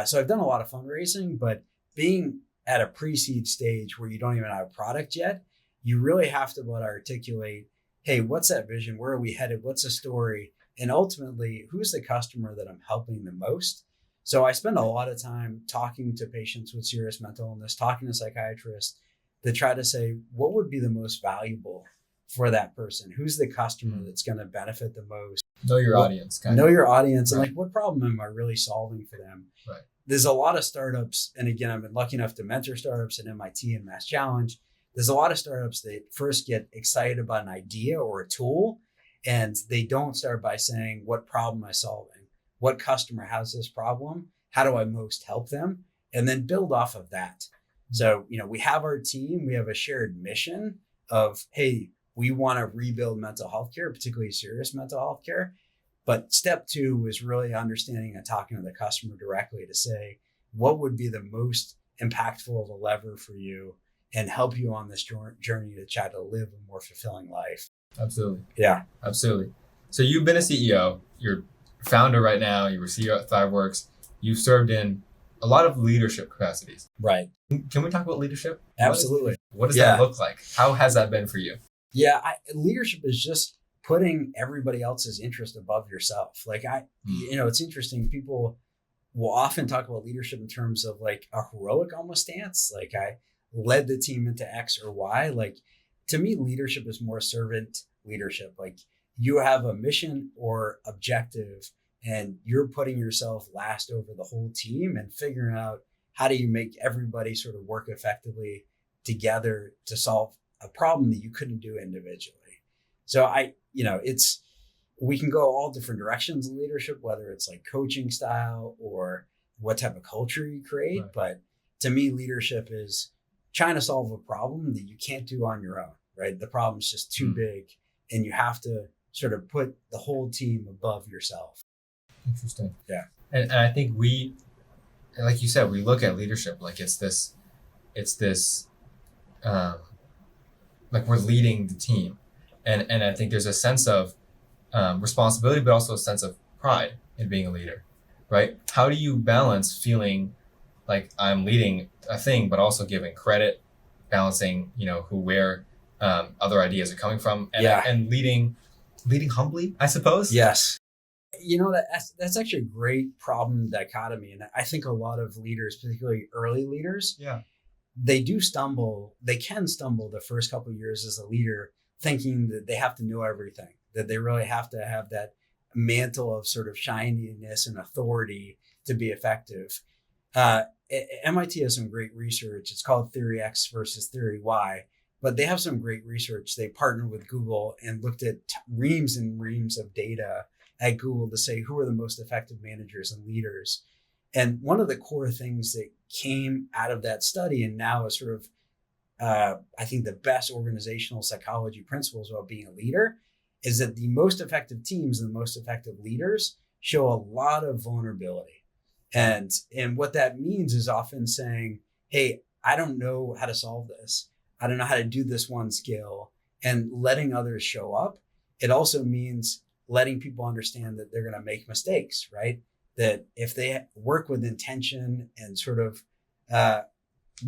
So I've done a lot of fundraising, but being at a pre-seed stage where you don't even have a product yet, you really have to articulate, hey, what's that vision? Where are we headed? What's the story? And ultimately, who's the customer that I'm helping the most? So I spend a lot of time talking to patients with serious mental illness, talking to psychiatrists to try to say, what would be the most valuable for that person? Who's the customer that's going to benefit the most?
Know your audience.
Know your audience. And what problem am I really solving for them?
Right.
There's a lot of startups. And again, I've been lucky enough to mentor startups at MIT and Mass Challenge. There's a lot of startups that first get excited about an idea or a tool, and they don't start by saying, what problem am I solving? What customer has this problem? How do I most help them? And then build off of that. So, we have our team, we have a shared mission of, hey, we want to rebuild mental health care, particularly serious mental health care. But step 2 is really understanding and talking to the customer directly to say, what would be the most impactful of a lever for you and help you on this journey to try to live a more fulfilling life.
Absolutely.
Yeah.
Absolutely. So you've been a CEO, you're a founder right now, you were CEO at ThriveWorks, you've served in a lot of leadership capacities.
Right.
Can we talk about leadership?
Absolutely.
What does that look like? How has that been for you?
Yeah, leadership is just putting everybody else's interest above yourself. Like it's interesting. People we'll often talk about leadership in terms of like a heroic almost stance. Like I led the team into X or Y. Like to me, leadership is more servant leadership. Like you have a mission or objective and you're putting yourself last over the whole team and figuring out how do you make everybody sort of work effectively together to solve a problem that you couldn't do individually. So we can go all different directions in leadership, whether it's like coaching style or what type of culture you create. Right. But to me, leadership is trying to solve a problem that you can't do on your own, right? The problem's just too big and you have to sort of put the whole team above yourself.
Interesting.
Yeah.
And I think we, like you said, we look at leadership like it's this like we're leading the team. And I think there's a sense of responsibility, but also a sense of pride in being a leader, right? How do you balance feeling like I'm leading a thing, but also giving credit, balancing, where other ideas are coming from, and leading humbly, I suppose?
Yes. That's actually a great problem dichotomy. And I think a lot of leaders, particularly early leaders, they can stumble the first couple of years as a leader, thinking that they have to know everything, that they really have to have that mantle of sort of shininess and authority to be effective. MIT has some great research. It's called Theory X versus Theory Y, but they have some great research. They partnered with Google and looked at reams and reams of data at Google to say who are the most effective managers and leaders. And one of the core things that came out of that study, and now is sort of, I think, the best organizational psychology principles about being a leader, is that the most effective teams and the most effective leaders show a lot of vulnerability. And what that means is often saying, hey, I don't know how to solve this. I don't know how to do this one skill, and letting others show up. It also means letting people understand that they're going to make mistakes, right? That if they work with intention and sort of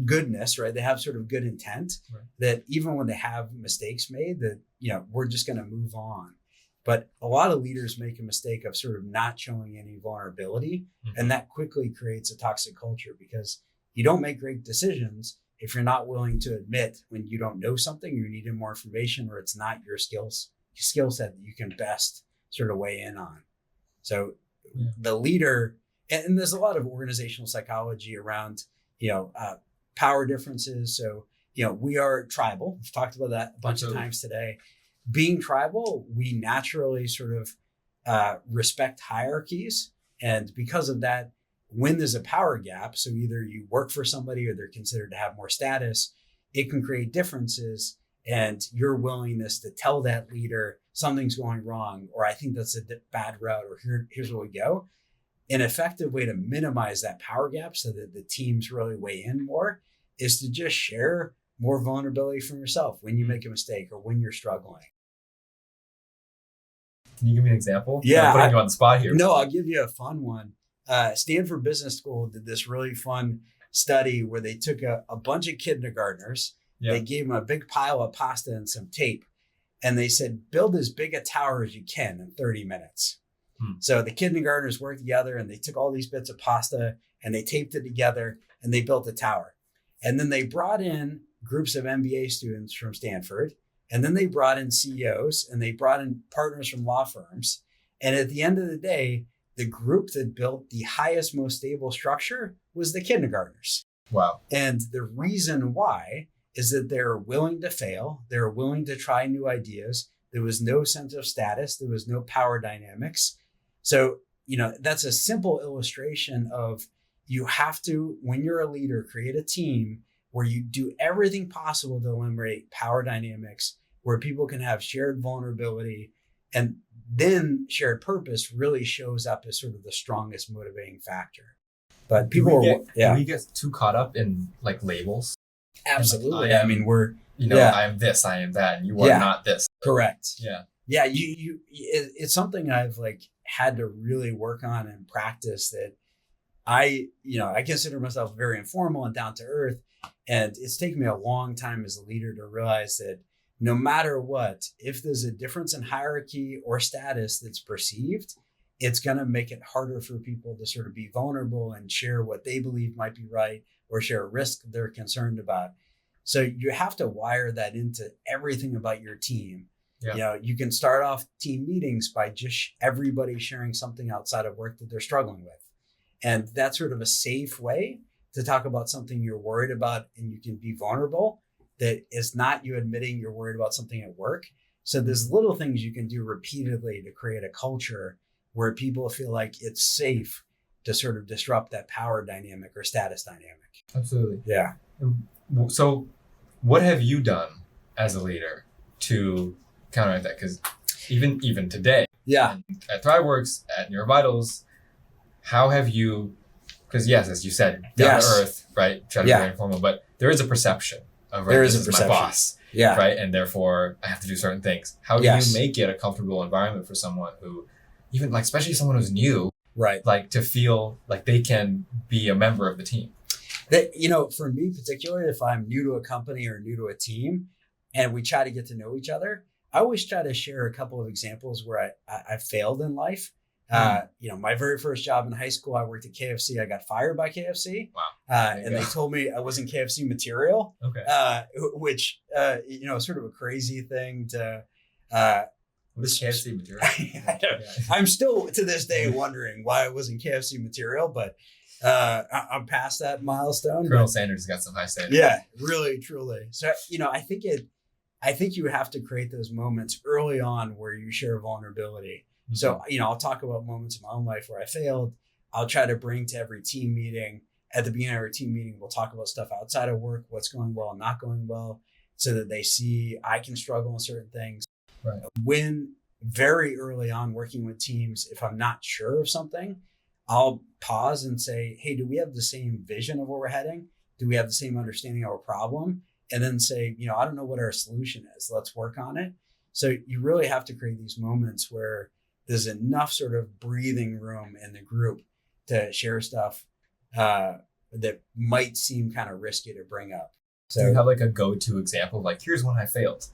goodness, right? They have sort of good intent, right? That even when they have mistakes made, that, we're just going to move on. But a lot of leaders make a mistake of sort of not showing any vulnerability. Mm-hmm. And that quickly creates a toxic culture, because you don't make great decisions if you're not willing to admit when you don't know something, you need more information, or it's not your skill set that you can best sort of weigh in on. So the leader, and there's a lot of organizational psychology around, power differences. So, we are tribal. We've talked about that a bunch of times today. Being tribal, we naturally sort of respect hierarchies. And because of that, when there's a power gap, so either you work for somebody or they're considered to have more status, it can create differences. And your willingness to tell that leader something's going wrong, or I think that's a bad route, or here's where we go. An effective way to minimize that power gap so that the teams really weigh in more is to just share more vulnerability from yourself when you make a mistake or when you're struggling.
Can you give me an example?
Yeah.
I'm putting you on the spot here.
No, I'll give you a fun one. Stanford Business School did this really fun study where they took a bunch of kindergartners. They gave them a big pile of pasta and some tape. And they said, build as big a tower as you can in 30 minutes. So the kindergartners worked together and they took all these bits of pasta and they taped it together and they built a tower. And then they brought in groups of MBA students from Stanford. And then they brought in CEOs and they brought in partners from law firms. And at the end of the day, the group that built the highest, most stable structure was the kindergartners.
Wow.
And the reason why is that they're willing to fail. They're willing to try new ideas. There was no sense of status. There was no power dynamics. So, that's a simple illustration of you have to, when you're a leader, create a team where you do everything possible to eliminate power dynamics, where people can have shared vulnerability, and then shared purpose really shows up as sort of the strongest motivating factor. But
do we get too caught up in like labels?
Absolutely.
I mean, we're, I am this, I am that, and you are not this.
Correct.
Yeah.
Yeah. It's something I've had to really work on and practice, that I consider myself very informal and down to earth. And it's taken me a long time as a leader to realize that no matter what, if there's a difference in hierarchy or status that's perceived, it's going to make it harder for people to sort of be vulnerable and share what they believe might be right or share a risk they're concerned about. So you have to wire that into everything about your team.
Yeah.
You can start off team meetings by just everybody sharing something outside of work that they're struggling with. And that's sort of a safe way to talk about something you're worried about, and you can be vulnerable. That is not you admitting you're worried about something at work. So there's little things you can do repeatedly to create a culture where people feel like it's safe to sort of disrupt that power dynamic or status dynamic.
Absolutely.
Yeah.
So what have you done as a leader to counteract that? Because even today,
Yeah.
at ThriveWorks, at Your Vitals, how have you, because yes, as you said, down to earth, right? Try to be very informal, but there is a perception of, right, this is my boss, right? And therefore I have to do certain things. How do you make it a comfortable environment for someone who, even like, especially someone who's new,
right,
like to feel like they can be a member of the team?
That, for me particularly, if I'm new to a company or new to a team and we try to get to know each other, I always try to share a couple of examples where I failed in life. My very first job in high school, I worked at KFC. I got fired by KFC.
Wow.
And they told me I wasn't KFC material.
Okay.
Which, sort of a crazy thing to,
what is KFC material?
I'm still to this day wondering why I wasn't KFC material, but I'm past that milestone.
Colonel Sanders got some high standards.
Yeah, really, truly. So, I think you have to create those moments early on where you share vulnerability. Mm-hmm. So, I'll talk about moments in my own life where I failed. I'll try to bring to every team meeting. At the beginning of our team meeting, we'll talk about stuff outside of work, what's going well and not going well, so that they see I can struggle in certain things.
Right.
When very early on working with teams, if I'm not sure of something, I'll pause and say, hey, do we have the same vision of where we're heading? Do we have the same understanding of our problem? And then say, I don't know what our solution is. Let's work on it. So you really have to create these moments where there's enough sort of breathing room in the group to share stuff that might seem kind of risky to bring up. So
do you have like a go-to example? Like, here's when I failed.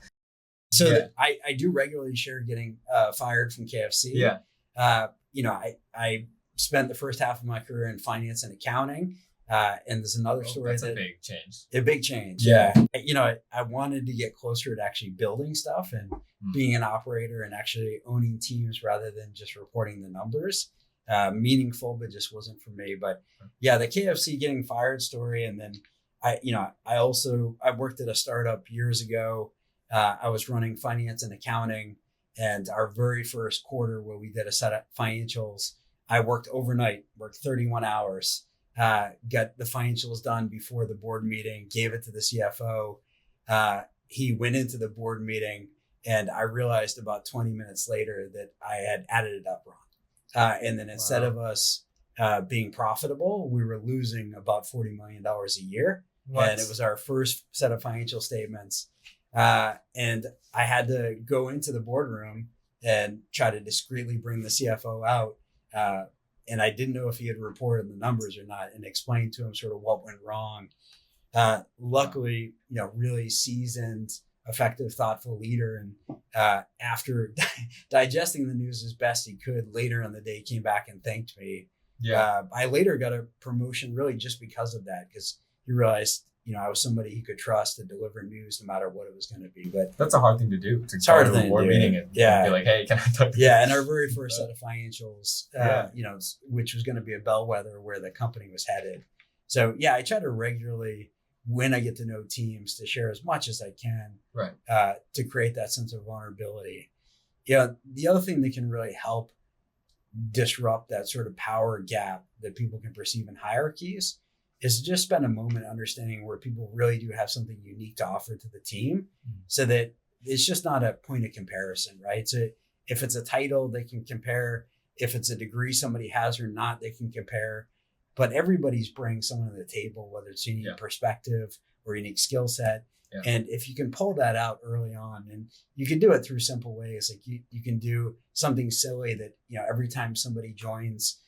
So I do regularly share getting fired from KFC.
Yeah.
I spent the first half of my career in finance and accounting. And there's another story
that's a big change.
A big change.
Yeah.
I wanted to get closer to actually building stuff and being an operator and actually owning teams rather than just reporting the numbers. Meaningful, but just wasn't for me. But the KFC getting fired story. And then I worked at a startup years ago. I was running finance and accounting, and our very first quarter where we did a set of financials, I worked overnight, worked 31 hours. Got the financials done before the board meeting, gave it to the CFO. He went into the board meeting, and I realized about 20 minutes later that I had added it up wrong. And then instead of us being profitable, we were losing about $40 million a year. What? And it was our first set of financial statements. And I had to go into the boardroom and try to discreetly bring the CFO out. And I didn't know if he had reported the numbers or not, and explained to him sort of what went wrong. Luckily, really seasoned, effective, thoughtful leader. And after digesting the news as best he could, later in the day, came back and thanked me. Yeah. I later got a promotion really just because of that, because he realized, I was somebody he could trust to deliver news no matter what it was going to be. But
that's a hard thing to do. To
it's hard to
a board meeting and be like, hey, can I talk to you?
Yeah. And our very first set of financials, which was going to be a bellwether where the company was headed. So I try to regularly, when I get to know teams, to share as much as I can, to create that sense of vulnerability. The other thing that can really help disrupt that sort of power gap that people can perceive in hierarchies is to just spend a moment understanding where people really do have something unique to offer to the team, so that it's just not a point of comparison, right? So if it's a title, they can compare. If it's a degree somebody has or not, they can compare. But everybody's bringing someone to the table, whether it's a unique perspective or unique skill set. Yeah. And if you can pull that out early on, and you can do it through simple ways, like you can do something silly that, every time somebody joins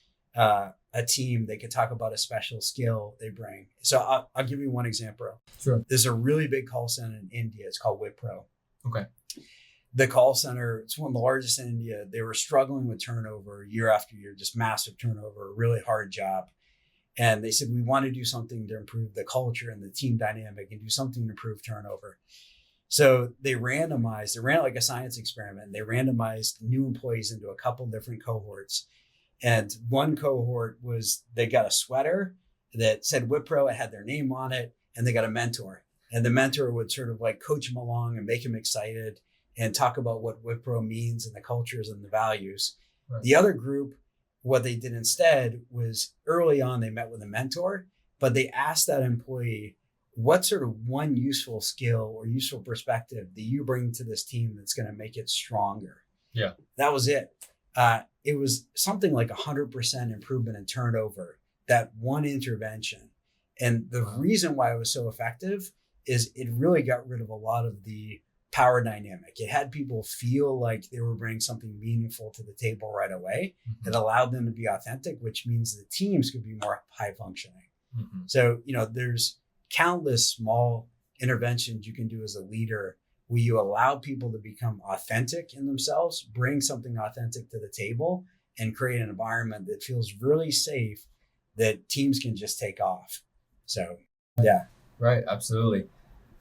a team, they could talk about a special skill they bring. So I'll give you one example.
Sure.
There's a really big call center in India. It's called Wipro.
Okay.
the call center, it's one of the largest in India. They were struggling with turnover year after year, just massive turnover, really hard job. And they said, we want to do something to improve the culture and the team dynamic and do something to improve turnover. So they ran it like a science experiment. They randomized new employees into a couple different cohorts. And one cohort was, they got a sweater that said Wipro, it had their name on it, and they got a mentor. And the mentor would sort of like coach them along and make them excited and talk about what Wipro means and the cultures and the values. Right. The other group, what they did instead was early on, they met with a mentor, but they asked that employee, what sort of one useful skill or useful perspective do you bring to this team that's going to make it stronger?
Yeah.
That was it. It was something like 100% improvement in turnover, that one intervention. And the reason why it was so effective is it really got rid of a lot of the power dynamic. It had people feel like they were bringing something meaningful to the table right away. Mm-hmm. It allowed them to be authentic, which means the teams could be more high functioning. Mm-hmm. So, there's countless small interventions you can do as a leader where you allow people to become authentic in themselves, bring something authentic to the table, and create an environment that feels really safe that teams can just take off. So, yeah.
Right. Absolutely.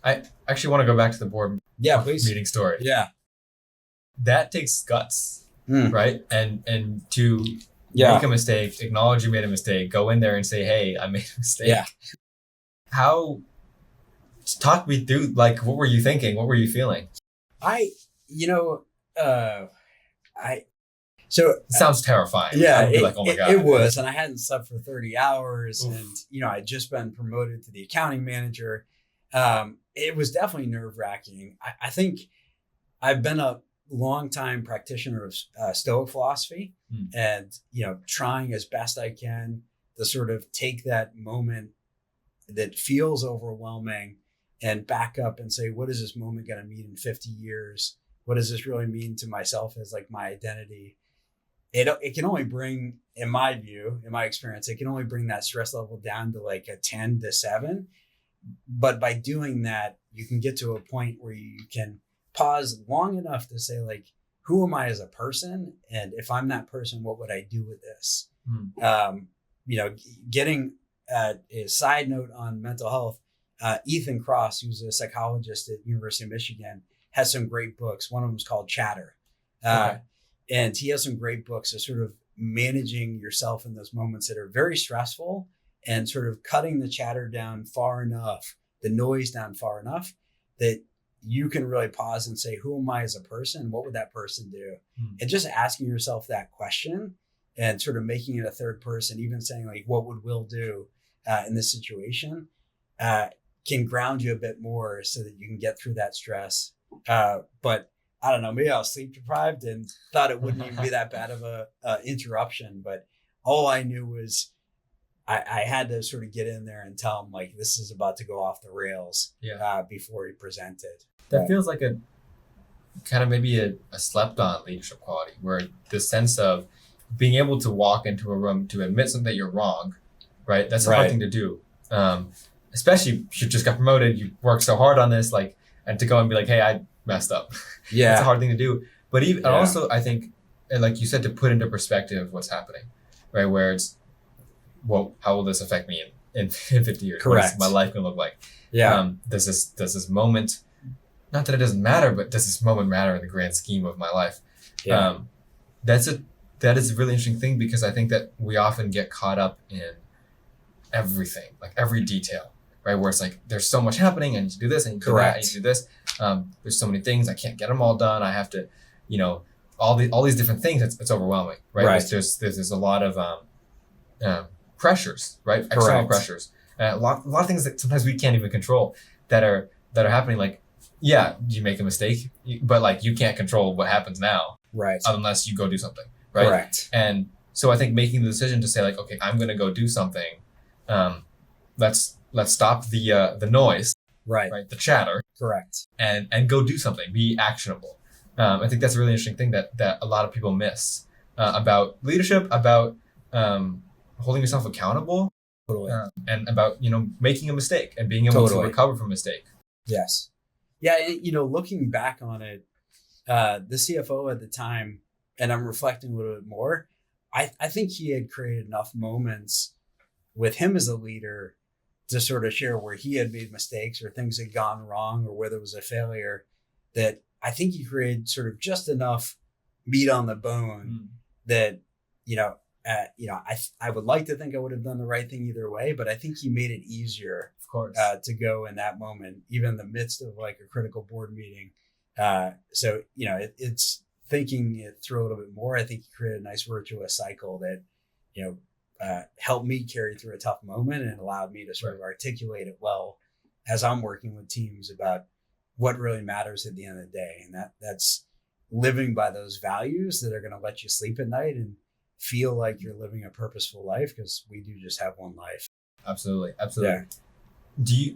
I actually want to go back to the board meeting story.
Yeah.
That takes guts, right? And to make a mistake, acknowledge you made a mistake, go in there and say, hey, I made a mistake. Yeah. Talk me through, like, what were you thinking? What were you feeling?
It
sounds terrifying.
Yeah.
I'd be like, oh my God.
It was. And I hadn't slept for 30 hours. Oof. And, I'd just been promoted to the accounting manager. It was definitely nerve-wracking. I think I've been a long-time practitioner of Stoic philosophy and, trying as best I can to sort of take that moment that feels overwhelming and back up and say, what is this moment going to mean in 50 years? What does this really mean to myself as like my identity? It can only bring, in my view, in my experience, it can only bring that stress level down to like a 10 to 7. But by doing that, you can get to a point where you can pause long enough to say, like, who am I as a person? And if I'm that person, what would I do with this? Getting a side note on mental health, Ethan Kross, who's a psychologist at University of Michigan, has some great books. One of them is called Chatter. And he has some great books of sort of managing yourself in those moments that are very stressful and sort of cutting the chatter down far enough, the noise down far enough that you can really pause and say, who am I as a person? What would that person do? And just asking yourself that question and sort of making it a third person, even saying like, what would Will do in this situation, can ground you a bit more so that you can get through that stress. But I don't know, maybe I was sleep deprived and thought it wouldn't even be that bad of a interruption. But all I knew was I had to sort of get in there and tell him, like, this is about to go off the rails before he presented.
That feels like a kind of maybe a slept on leadership quality, where the sense of being able to walk into a room to admit something that you're wrong, right? That's a hard thing to do. Especially if you just got promoted, you worked so hard on this, like, and to go and be like, hey, I messed up. Yeah. It's a hard thing to do. But even also, I think, and like you said, to put into perspective what's happening, right? Where it's, well, how will this affect me in 50 years?
Correct.
What is my life going to look like?
Yeah.
Does this moment, not that it doesn't matter, but does this moment matter in the grand scheme of my life? Yeah. That is a really interesting thing, because I think that we often get caught up in everything, like every detail, right? Where it's like, there's so much happening. I need to do this. I need to do that. I need to do this. There's so many things. I can't get them all done. I have to, all these different things. It's overwhelming, right? There's a lot of pressures, right?
Correct.
External pressures. A lot of things that sometimes we can't even control that are happening. Like, yeah, you make a mistake, but like you can't control what happens now,
right?
Unless you go do something, right?
Correct.
And so I think making the decision to say, like, okay, I'm going to go do something. Let's stop the noise, right? The chatter,
correct,
and go do something. Be actionable. I think that's a really interesting thing that a lot of people miss about leadership, about holding yourself accountable,
totally,
and about making a mistake and being able to recover from a mistake.
Yes, yeah. Looking back on it, the CFO at the time, and I'm reflecting a little bit more, I think he had created enough moments with him as a leader to sort of share where he had made mistakes or things had gone wrong or where there was a failure, that I think he created sort of just enough meat on the bone that, I would like to think I would have done the right thing either way, but I think he made it easier,
of course,
to go in that moment, even in the midst of like a critical board meeting. It's thinking it through a little bit more. I think he created a nice virtuous cycle that, helped me carry through a tough moment and allowed me to sort of articulate it well as I'm working with teams about what really matters at the end of the day. And that's living by those values that are going to let you sleep at night and feel like you're living a purposeful life, because we do just have one life.
Absolutely.
Yeah.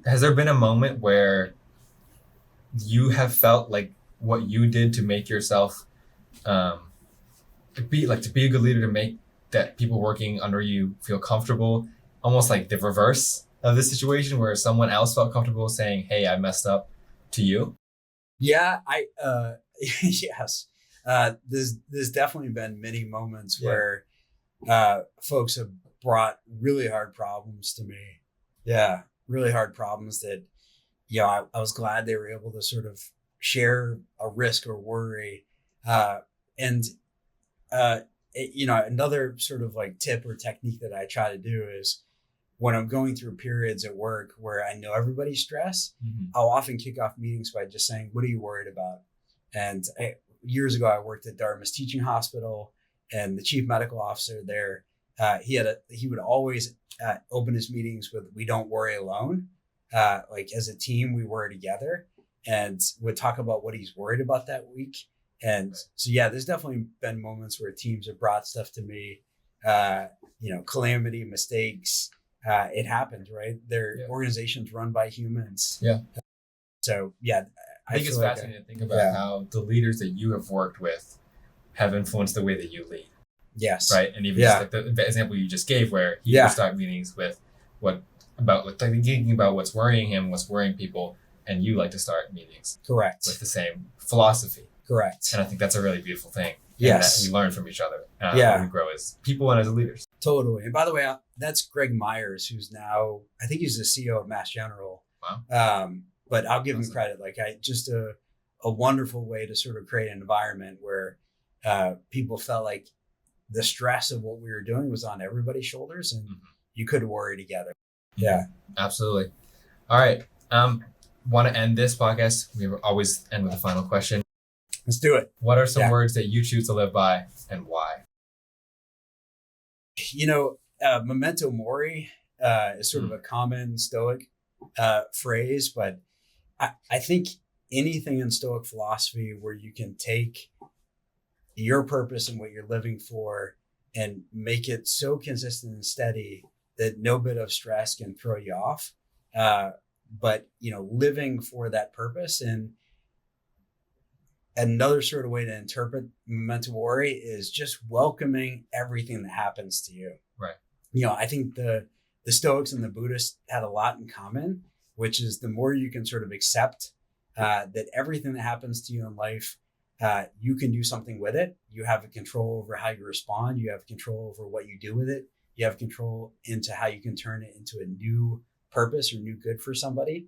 Has there been a moment where you have felt like what you did to make yourself to be a good leader, to make that people working under you feel comfortable, almost like the reverse of this situation where someone else felt comfortable saying, "Hey, I messed up," to you?
Yeah, yes. There's definitely been many moments where folks have brought really hard problems to me. Yeah, really hard problems that, I was glad they were able to sort of share a risk or worry. Another sort of like tip or technique that I try to do is when I'm going through periods at work where I know everybody's stressed, I'll often kick off meetings by just saying, "What are you worried about?" And years ago, I worked at Dartmouth Teaching Hospital, and the chief medical officer there, he would always open his meetings with, "We don't worry alone." Like as a team, we worry together, and would talk about what he's worried about that week. And so, there's definitely been moments where teams have brought stuff to me, calamity, mistakes. It happens, right? Their organizations run by humans.
Yeah.
So,
I think it's fascinating to think about how the leaders that you have worked with have influenced the way that you lead.
Yes.
Right. And even just like the example you just gave, where he would start meetings with thinking about what's worrying him, what's worrying people, and you like to start meetings
Correct.
with the same philosophy.
Correct.
And I think that's a really beautiful thing.
Yes.
That we learn from each other. And we grow as people and as leaders.
Totally. And by the way, that's Greg Myers, who's now, I think he's the CEO of Mass General.
Wow.
But I'll give him credit. Like just a wonderful way to sort of create an environment where people felt like the stress of what we were doing was on everybody's shoulders, and you could worry together. Yeah,
absolutely. All right. Want to end this podcast? We always end with a final question.
Let's do it.
What are some words that you choose to live by, and why?
Memento mori is sort of a common Stoic phrase, but I think anything in Stoic philosophy where you can take your purpose and what you're living for and make it so consistent and steady that no bit of stress can throw you off. But living for that purpose. And another sort of way to interpret memento mori is just welcoming everything that happens to you.
Right.
I think the Stoics and the Buddhists had a lot in common, which is the more you can sort of accept that everything that happens to you in life, you can do something with it. You have control over how you respond. You have control over what you do with it. You have control into how you can turn it into a new purpose or new good for somebody.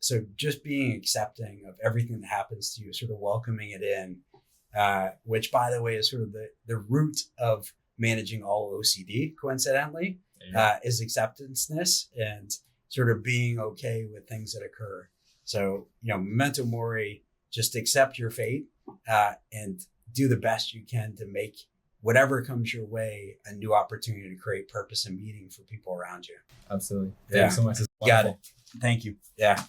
So just being accepting of everything that happens to you, sort of welcoming it in, which by the way is sort of the root of managing all OCD, coincidentally, is acceptance and sort of being okay with things that occur. So, memento mori, just accept your fate and do the best you can to make whatever comes your way a new opportunity to create purpose and meaning for people around you.
Absolutely. Thank you so much.
Got it. Thank you. Yeah.